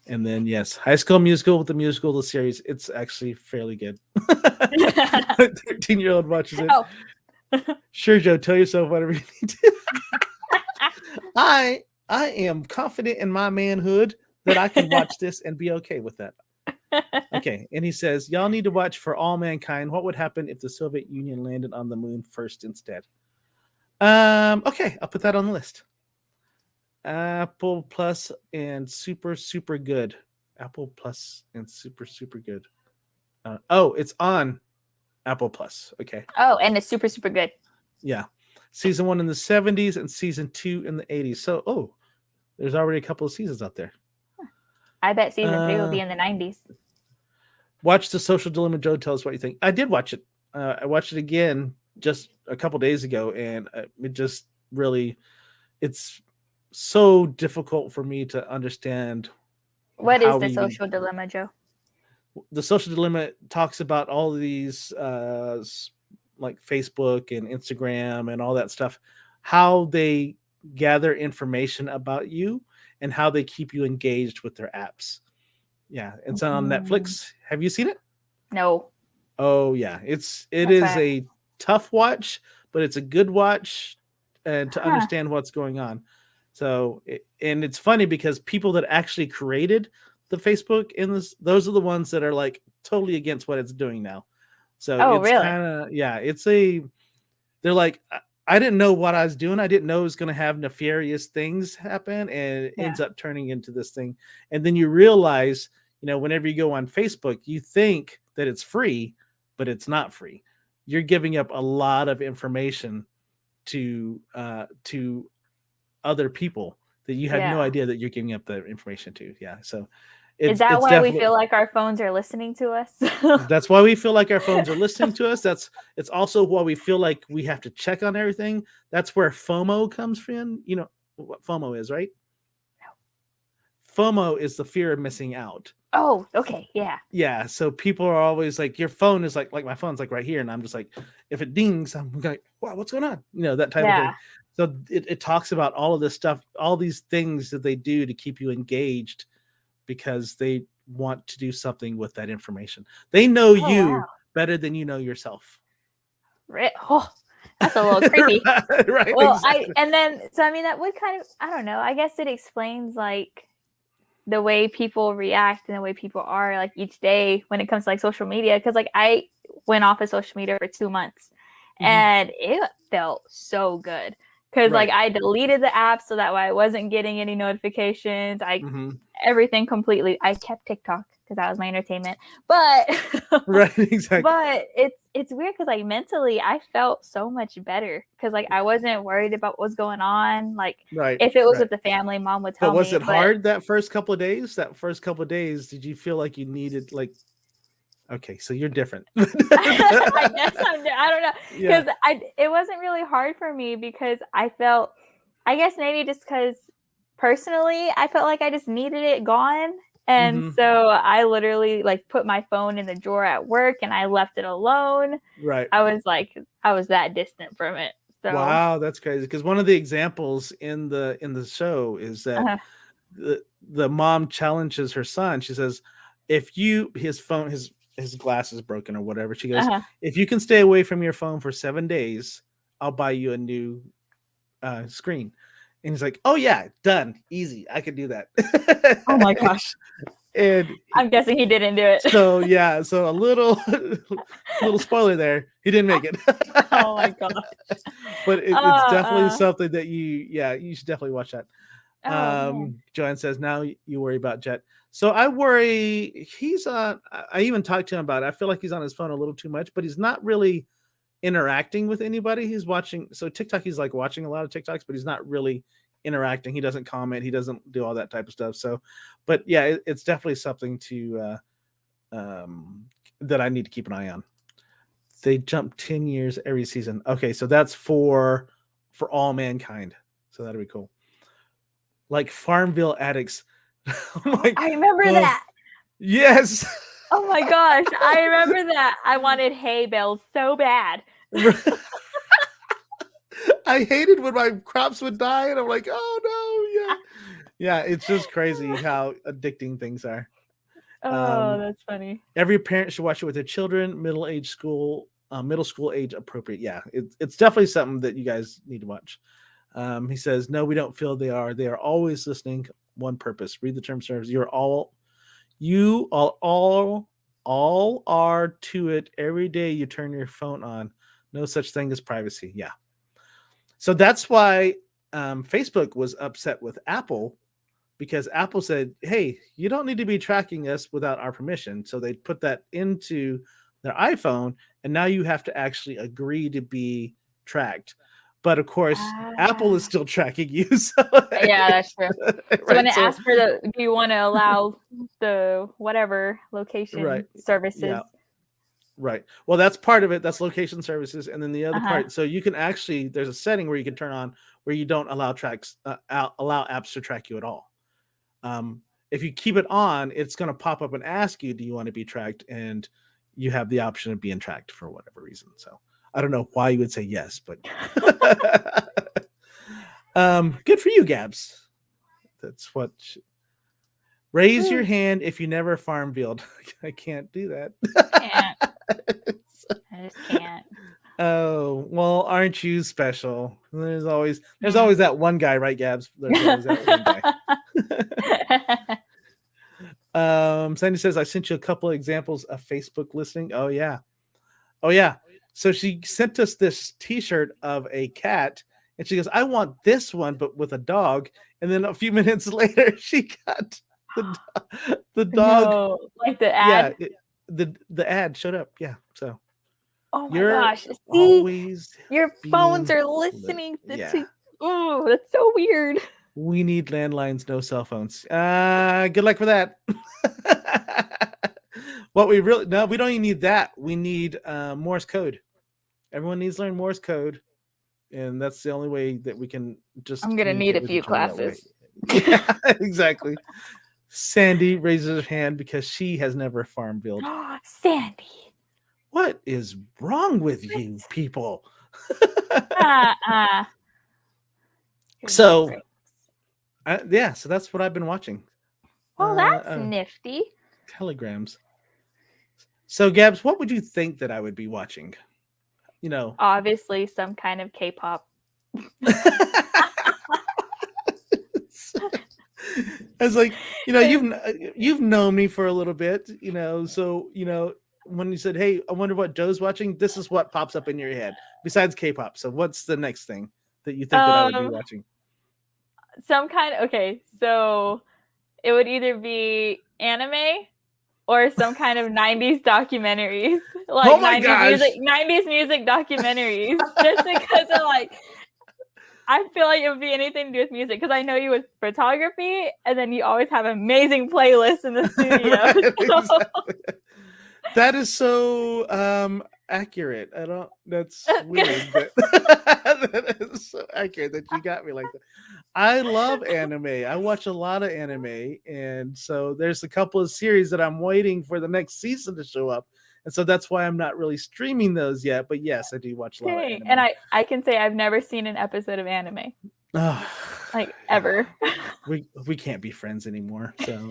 And then, yes, High School Musical with the series. It's actually fairly good. 13-year-old watches it. Oh. Sure, Joe, tell yourself whatever you need to. I am confident in my manhood that I can watch this and be okay with that. Okay, and he says, y'all need to watch For All Mankind. What would happen if the Soviet Union landed on the moon first instead? Okay, I'll put that on the list. Apple Plus and super good. Apple Plus and super good. It's on Apple Plus. Okay. Oh, and it's super, super good. Yeah. Season 1 in the 70s and season 2 in the 80s. So, there's already a couple of seasons out there. I bet season 3 will be in the 90s. Watch The Social Dilemma. Joe, tell us what you think. I did watch it. I watched it again just a couple days ago, and it just really, it's so difficult for me to understand. What is The Social Dilemma, Joe? The Social Dilemma talks about all of these like Facebook and Instagram and all that stuff, how they gather information about you and how they keep you engaged with their apps. Yeah, it's on Netflix. Have you seen it? No. Oh yeah, it is a tough watch, but it's a good watch and to understand what's going on. So, and it's funny because people that actually created the Facebook in this, those are the ones that are like totally against what it's doing now. So it's really? kind of, yeah, they're like, I didn't know what I was doing. I didn't know it was going to have nefarious things happen, and it ends up turning into this thing. And then you realize, whenever you go on Facebook, you think that it's free, but it's not free. You're giving up a lot of information to other people that you had no idea that you're giving up the information to. Yeah. So is that why we feel like our phones are listening to us? That's why we feel like our phones are listening to us. It's also why we feel like we have to check on everything. That's where FOMO comes from. You know what FOMO is, right? FOMO is the fear of missing out. Oh, okay. Yeah. Yeah. So people are always like, your phone is like my phone's like right here. And I'm just like, if it dings, I'm like, wow, what's going on? That type of thing. So it talks about all of this stuff, all these things that they do to keep you engaged because they want to do something with that information. They know you better than you know yourself. Oh, that's a little creepy. Right. Well, exactly. that would kind of, I don't know. I guess it explains like the way people react and the way people are like each day when it comes to like social media. Cause like I went off of social media for 2 months and it felt so good. Cause like I deleted the app so that way I wasn't getting any notifications. Everything completely. I kept TikTok because that was my entertainment. But right, exactly. But it's weird because like mentally I felt so much better because like I wasn't worried about what's going on. Like if it was with the family, mom would tell me. But was it hard that first couple of days? That first couple of days, did you feel like you needed like? Okay, so you're different. I guess I don't know because it wasn't really hard for me because I felt, I guess maybe just because personally I felt like I just needed it gone. And so I literally like put my phone in the drawer at work and I left it alone. Right. I was that distant from it. So wow, that's crazy. Because one of the examples in the show is that the mom challenges her son. She says, if his glass is broken or whatever, she goes, if you can stay away from your phone for 7 days, I'll buy you a new screen. And he's like, oh yeah, done, easy, I could do that. Oh my gosh. And I'm guessing he didn't do it. So a little spoiler there, he didn't make it. Oh my gosh. But it's definitely something that you should definitely watch that. Joanne says, now you worry about Jet. So I worry I even talked to him about it. I feel like he's on his phone a little too much, but he's not really interacting with anybody. He's watching. So TikTok, he's like watching a lot of TikToks, but he's not really interacting. He doesn't comment. He doesn't do all that type of stuff. So, but yeah, it's definitely something to that I need to keep an eye on. They jump 10 years every season. Okay, so that's for all mankind. So that'll be cool. Like Farmville Addicts. I remember that. Yes. Oh my gosh, I remember that. I wanted hay bales so bad. I hated when my crops would die, and I'm like, oh no, yeah, it's just crazy how addicting things are. Oh, that's funny. Every parent should watch it with their children. Middle school age appropriate. Yeah, it's definitely something that you guys need to watch. He says, no, we don't feel they are. They are always listening. One purpose. Read the term service. You all are to it every day you turn your phone on. No such thing as privacy. Yeah. So that's why Facebook was upset with Apple because Apple said, hey, you don't need to be tracking us without our permission. So they put that into their iPhone, and now you have to actually agree to be tracked. But of course, Apple is Ah. still tracking you. So, Yeah, that's true. So when right. it So, asks for do you want to allow the whatever location right. services? Yeah. Right. Well, that's part of it. That's location services. And then the other part, so you can actually, there's a setting where you can turn on where you don't allow allow apps to track you at all. If you keep it on, it's going to pop up and ask you, do you want to be tracked? And you have the option of being tracked for whatever reason. So I don't know why you would say yes, but good for you, Gabs. That's what. Raise your hand if you never farmville. I can't do that. Can't. I just can't. Oh, well, aren't you special? There's always that one guy, right, Gabs? There's always that one guy. Sandy says, I sent you a couple of examples of Facebook listening. Oh yeah. So she sent us this t-shirt of a cat, and she goes, I want this one, but with a dog. And then a few minutes later, she got the dog. No, like the ad. Yeah, the ad showed up. Yeah, so. Oh my You're gosh! See, always your phones are listening. Yeah. Oh, that's so weird. We need landlines, no cell phones. Good luck for that. What we really we don't even need that. We need Morse code. Everyone needs to learn Morse code, and that's the only way that we can just. I'm gonna need a few classes. Yeah, exactly. Sandy raises her hand because she has never farmville. Sandy. What is wrong with you people? So, yeah, so that's what I've been watching. Well, that's nifty. Telegrams. So, Gabs, what would you think that I would be watching? You know, obviously some kind of K-pop. It's like, you've known me for a little bit, so when you said, hey, I wonder what Joe's watching, this is what pops up in your head besides K-pop. So what's the next thing that you think that I would be watching? Some kind of, okay, so it would either be anime or some kind of 90s documentaries, like 90s music documentaries, just because of I feel like it would be anything to do with music, because I know you with photography, and then you always have amazing playlists in the studio. Right, exactly. That is so accurate. That's weird, but that is so accurate that you got me like that. I love anime. I watch a lot of anime, and so there's a couple of series that I'm waiting for the next season to show up. And so that's why I'm not really streaming those yet. But yes, I do watch a lot of anime. And I can say I've never seen an episode of anime. Like ever. We can't be friends anymore. So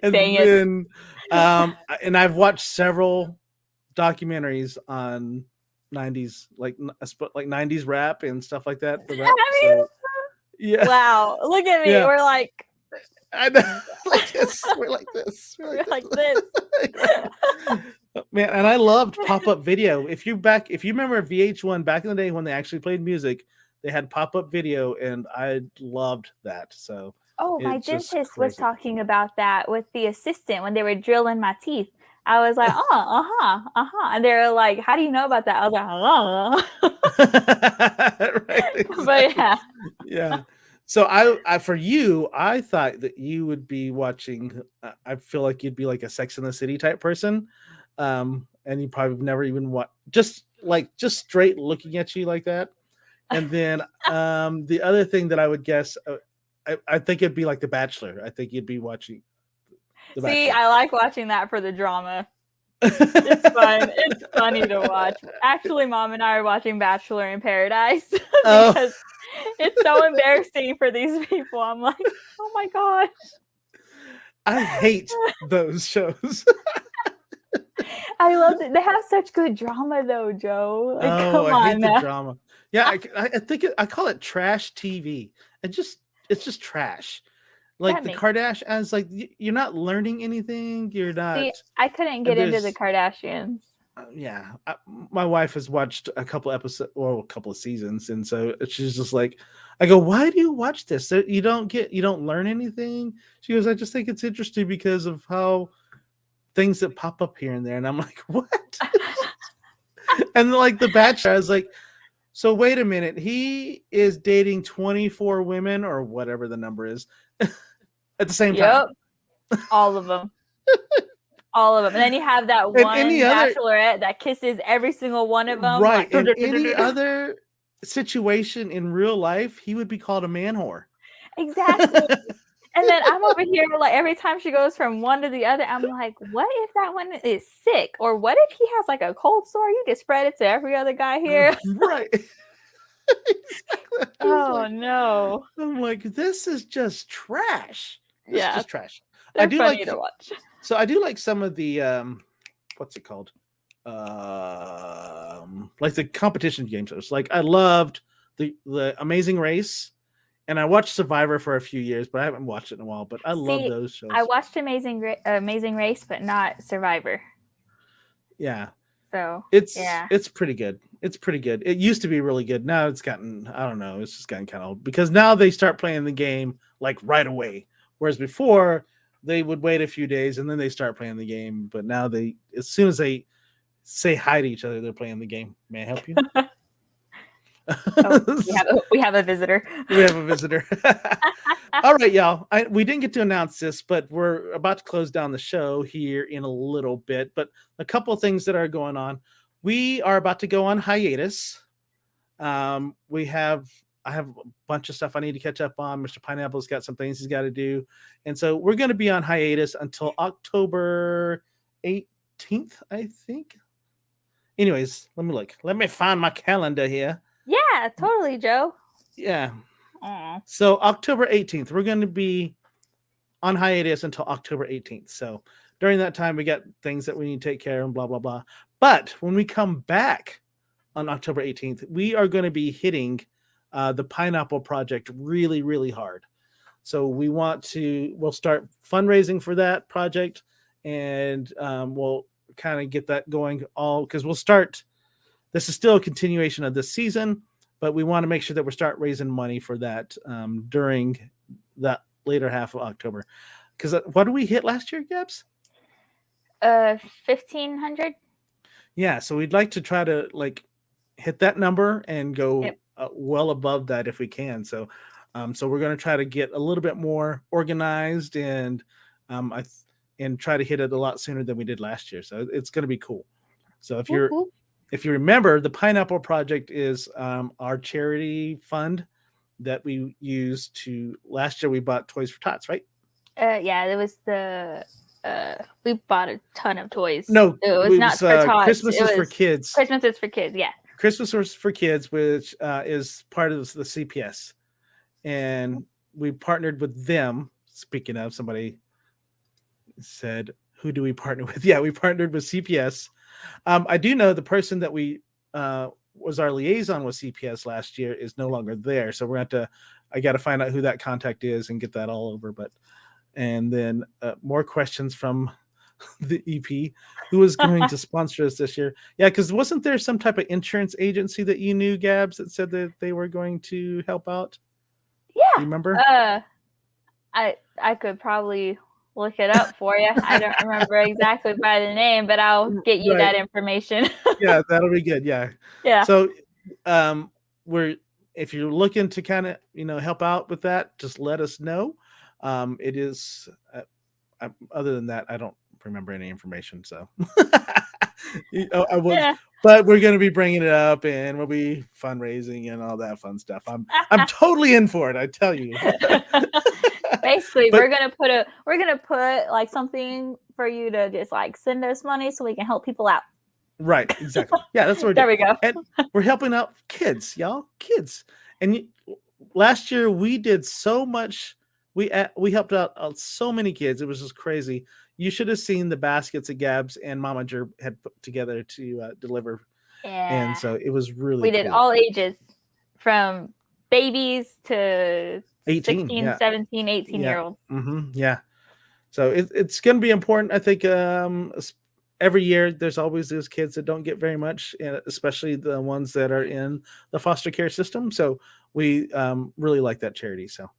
Dang it. And I've watched several documentaries on 90s, like 90s rap and stuff like that. For rap. So, yeah. Wow. Look at me. Yeah. We're like I know, like this. We're like this. We're like this. Man, and I loved pop-up video. If you remember VH1 back in the day when they actually played music, they had pop-up video, and I loved that. So my dentist was talking about that with the assistant when they were drilling my teeth. I was like, and they were like, how do you know about that? I was like, Right, exactly. But yeah. So I for you, I thought that you would be watching. I feel like you'd be like a Sex in the City type person, and you probably never even just straight looking at you like that. And then the other thing that I would guess, I think it'd be like The Bachelor. I think you'd be watching. See, I like watching that for the drama. It's fun. It's funny to watch. Actually, Mom and I are watching Bachelor in Paradise because it's so embarrassing for these people. I'm like, oh my gosh. I hate those shows. I love it. They have such good drama though, Joe. Like, I hate the drama. Yeah, I think I call it trash TV. It's just trash. Like the Kardashians, like you're not learning anything. You're not. See, I couldn't get into the Kardashians. yeah, my wife has watched a couple episodes or a couple of seasons, and so she's just like, I go, why do you watch this? You don't learn anything. She goes, I just think it's interesting because of how things that pop up here and there, and I'm like, what? And like The Bachelor, I was like, so wait a minute, he is dating 24 women or whatever the number is at the same time. All of them. All of them. And then you have that And one any other bachelorette that kisses every single one of them. right? Like, In any other situation in real life, he would be called a man whore. exactly. And then I'm over here, like every time she goes from one to the other, I'm like, what if that one is sick? Or what if he has like a cold sore? You just spread it to every other guy here. Right. Exactly. Oh no. I'm like, this is just trash. This is Yeah. just trash. They're I do funny like to watch. So I do like some of the what's it called? Like the competition game shows. Like I loved the Amazing Race, and I watched Survivor for a few years, but I haven't watched it in a while. But I love those shows. I watched Amazing Race, but not Survivor. Yeah. So it's pretty good. It's pretty good. It used to be really good. Now it's gotten, I don't know, it's just gotten kind of old because now they start playing the game like right away. Whereas before they would wait a few days and then they start playing the game. But now they, as soon as they say hi to each other, they're playing the game. May I help you? We have a visitor. We have a visitor. All right, y'all. We didn't get to announce this, but we're about to close down the show here in a little bit. But a couple of things that are going on. We are about to go on hiatus. I have a bunch of stuff I need to catch up on. Mr. Pineapple's got some things he's got to do. And so we're going to be on hiatus until October 18th, I think. Anyways, let me look. Let me find my calendar here. Yeah, totally, Joe. Yeah. Aww. So October 18th, we're going to be on hiatus until October 18th. So during that time, we got things that we need to take care of and blah, blah, blah. But when we come back on October 18th, we are going to be hitting the Pineapple Project really, really hard. So we'll start fundraising for that project, and we'll kind of get that going all because this is still a continuation of this season, but we want to make sure that we start raising money for that during that later half of October. Because what did we hit last year, Gabs? 1,500. Yeah, so we'd like to try to like hit that number and go well above that if we can. So we're going to try to get a little bit more organized and try to hit it a lot sooner than we did last year. So it's going to be cool. So if you remember, the Pineapple Project is our charity fund that we used to last year. We bought Toys for Tots, right? Yeah, it was we bought a ton of toys. No, it was not for tots. Christmas is for kids. Christmas is for kids, yeah. Christmas is for kids, which is part of the CPS. And we partnered with them. Speaking of, somebody said, who do we partner with? Yeah, we partnered with CPS. I do know the person that we was our liaison with CPS last year is no longer there. So I got to find out who that contact is and get that all over. And then more questions from the EP, who is going to sponsor us this year. Yeah, because wasn't there some type of insurance agency that you knew, Gabs, that said that they were going to help out? Yeah. Do you remember? I could probably look it up for you. I don't remember exactly by the name, but I'll get you that information. Yeah, that'll be good. Yeah. Yeah. So if you're looking to kind of, help out with that, just let us know. It is other than that, I don't remember any information. So I would, but we're going to be bringing it up and we'll be fundraising and all that fun stuff. I'm totally in for it. I tell you. Basically, we're gonna put like something for you to just like send us money so we can help people out. Right, exactly. Yeah, that's what we're doing. There we go. And we're helping out kids, y'all, kids. And last year we did so much. We helped out so many kids. It was just crazy. You should have seen the baskets that Gabs and Mama Jer had put together to deliver. Yeah. And so it was really. We did all ages, from babies to 18, 16, 17, 18-year-olds. Yeah. So it's going to be important. I think every year there's always those kids that don't get very much, especially the ones that are in the foster care system. So we really like that charity. So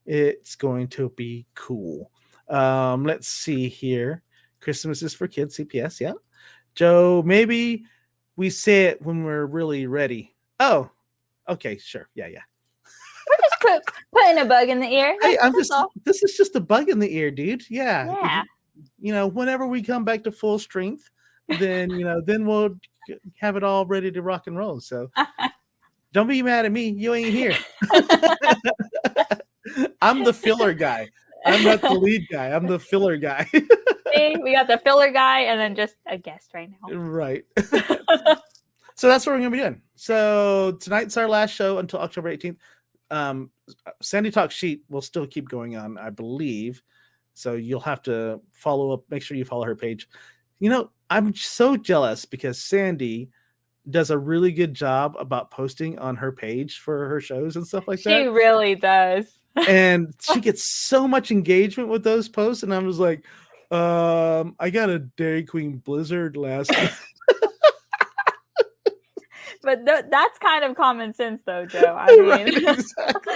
it's going to be cool. Let's see here. Christmas is for kids, CPS. Yeah. Joe, maybe we say it when we're really ready. Oh, okay, sure. Yeah. We're just putting a bug in the ear. Hey, That's all. this is just a bug in the ear, dude. Yeah. Yeah. Whenever we come back to full strength, then, then we'll have it all ready to rock and roll. So don't be mad at me. You ain't here. I'm the filler guy. I'm not the lead guy. I'm the filler guy. See, we got the filler guy and then just a guest right now. Right. So that's what we're going to be doing. So tonight's our last show until October 18th. Sandy Talk Sheet will still keep going on, I believe. So you'll have to follow up. Make sure you follow her page. I'm so jealous because Sandy does a really good job about posting on her page for her shows and stuff like that. She really does. And she gets so much engagement with those posts. And I'm just like, I got a Dairy Queen Blizzard last night. But that's kind of common sense, though, Joe. I mean, right, exactly.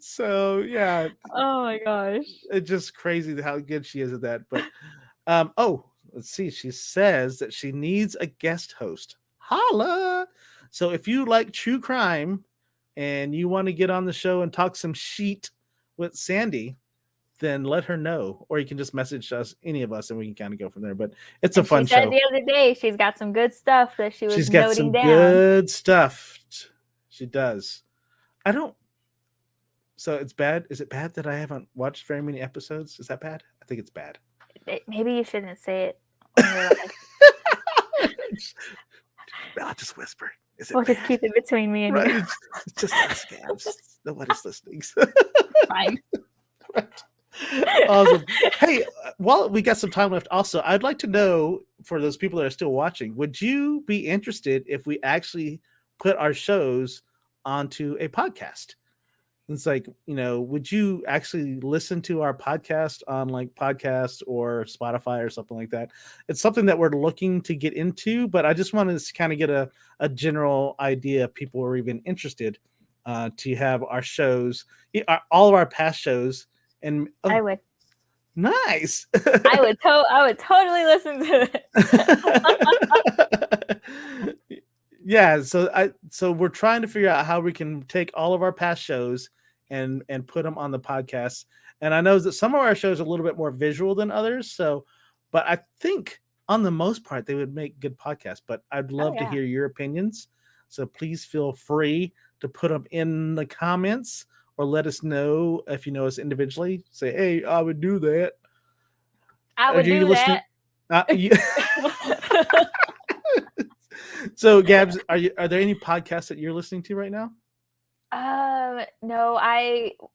So yeah. Oh my gosh, it's just crazy how good she is at that. But let's see. She says that she needs a guest host. Holla! So if you like true crime and you want to get on the show and talk some sheet with Sandy, then let her know, or you can just message us, any of us, and we can kind of go from there. But it's a fun show. She said the other day she's got some good stuff that she was She's got noting some down. good stuff. She does. So it's bad. Is it bad that I haven't watched very many episodes? Is that bad? I think it's bad. Maybe you shouldn't say it. I'll just whisper. We'll just keep it between me and you. It's just us, Gabs. Nobody's listening. Fine. Right. Awesome. Hey, while we got some time left, also, I'd like to know, for those people that are still watching, would you be interested if we actually put our shows onto a podcast? It's like, would you actually listen to our podcast on like podcasts or Spotify or something like that? It's something that we're looking to get into, but I just wanted to kind of get a general idea if people are even interested to have our shows, all of our past shows. And I would. Nice. I would totally listen to it. Yeah, so we're trying to figure out how we can take all of our past shows and put them on the podcast. And I know that some of our shows are a little bit more visual than others. But I think on the most part they would make good podcasts. But I'd love to hear your opinions. So please feel free to put them in the comments or let us know if you know us individually. Say, hey, I would do that. I would do that. So, Gabs, are there any podcasts that you're listening to right now? No.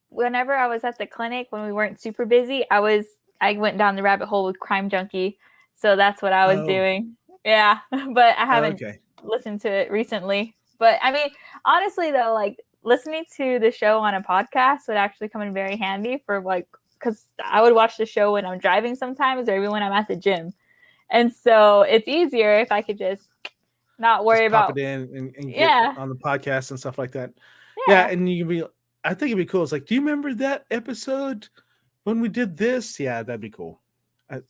Whenever I was at the clinic when we weren't super busy, I went down the rabbit hole with Crime Junkie, so that's what I was doing. Yeah, but I haven't listened to it recently. But I mean, honestly, though, like listening to the show on a podcast would actually come in very handy for because I would watch the show when I'm driving sometimes, or even when I'm at the gym, and so it's easier if I could just not worry about pop it in and get on the podcast and stuff like that. Yeah, and you can be. I think it'd be cool. It's like, do you remember that episode when we did this? Yeah, that'd be cool. Look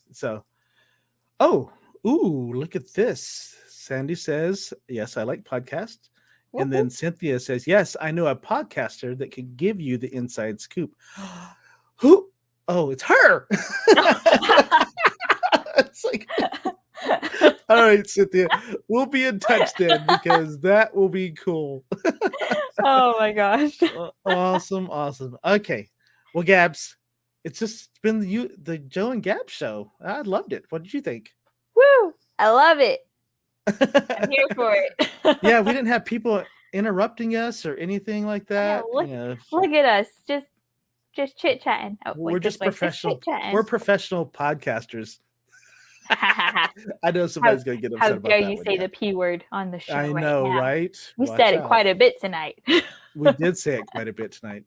at this. Sandy says, yes, I like podcasts. And then Cynthia says, yes, I know a podcaster that can give you the inside scoop. Who? Oh, it's her. It's like, all right, Cynthia, we'll be in touch then because that will be cool. Oh my gosh. Awesome. Okay. Well, Gabs, it's just been the Joe and Gab show. I loved it. What did you think? Woo! I love it. I'm here for it. Yeah, we didn't have people interrupting us or anything like that. Yeah, look at us, just chit chatting. We're just professional. We're professional podcasters. I know somebody's going to get upset about that. How dare you say the P word on the show? I know, right? We said it quite a bit tonight. We did say it quite a bit tonight.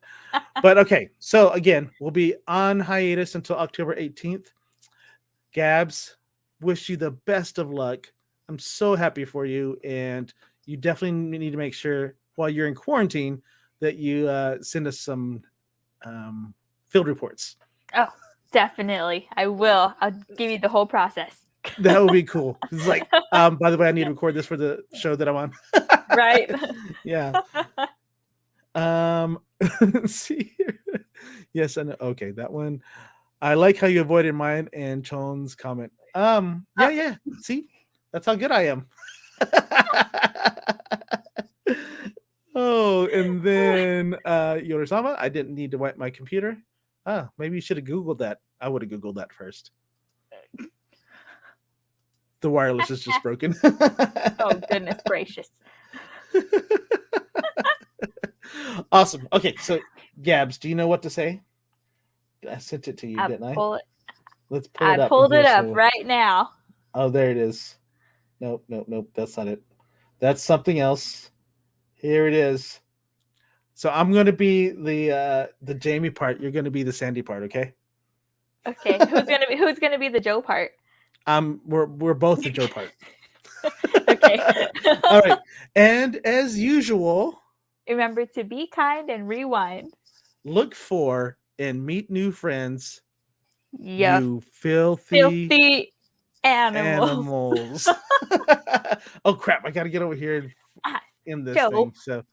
But okay, so again, we'll be on hiatus until October 18th. Gabs, wish you the best of luck. I'm so happy for you, and you definitely need to make sure while you're in quarantine that you send us some field reports. Oh, definitely. I will. I'll give you the whole process. That would be cool. It's like, by the way, I need to record this for the show that I'm on. Right? Yeah. Let's see here. Yes, I know. Okay, that one. I like how you avoided mine and Chon's comment. Yeah. See, that's how good I am. Oh, and then Yorosama, I didn't need to wipe my computer. Maybe you should have Googled that. I would have Googled that first. The wireless is just broken. Oh, goodness gracious. Awesome. Okay, so Gabs, do you know what to say? I sent it to you, didn't I? Let's pull it up. I pulled it up right now. Oh, there it is. Nope. That's not it. That's something else. Here it is. So I'm going to be the Jamie part. You're going to be the Sandy part. Okay. Okay. Who's gonna be the Joe part? We're both the Joe part. Okay. All right. And as usual, remember to be kind and rewind. Look for and meet new friends. Yes. You filthy animals. Oh crap! I got to get over here in this thing. So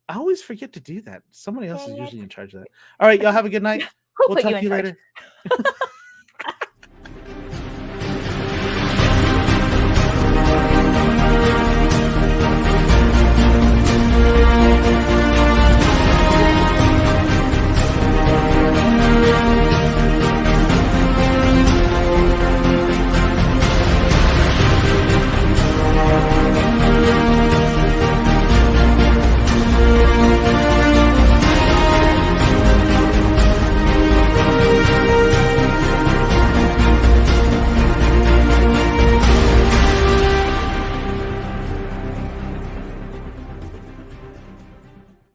I always forget to do that. Somebody else is usually in charge of that. All right, y'all have a good night. Who We'll put talk you to you in charge? later.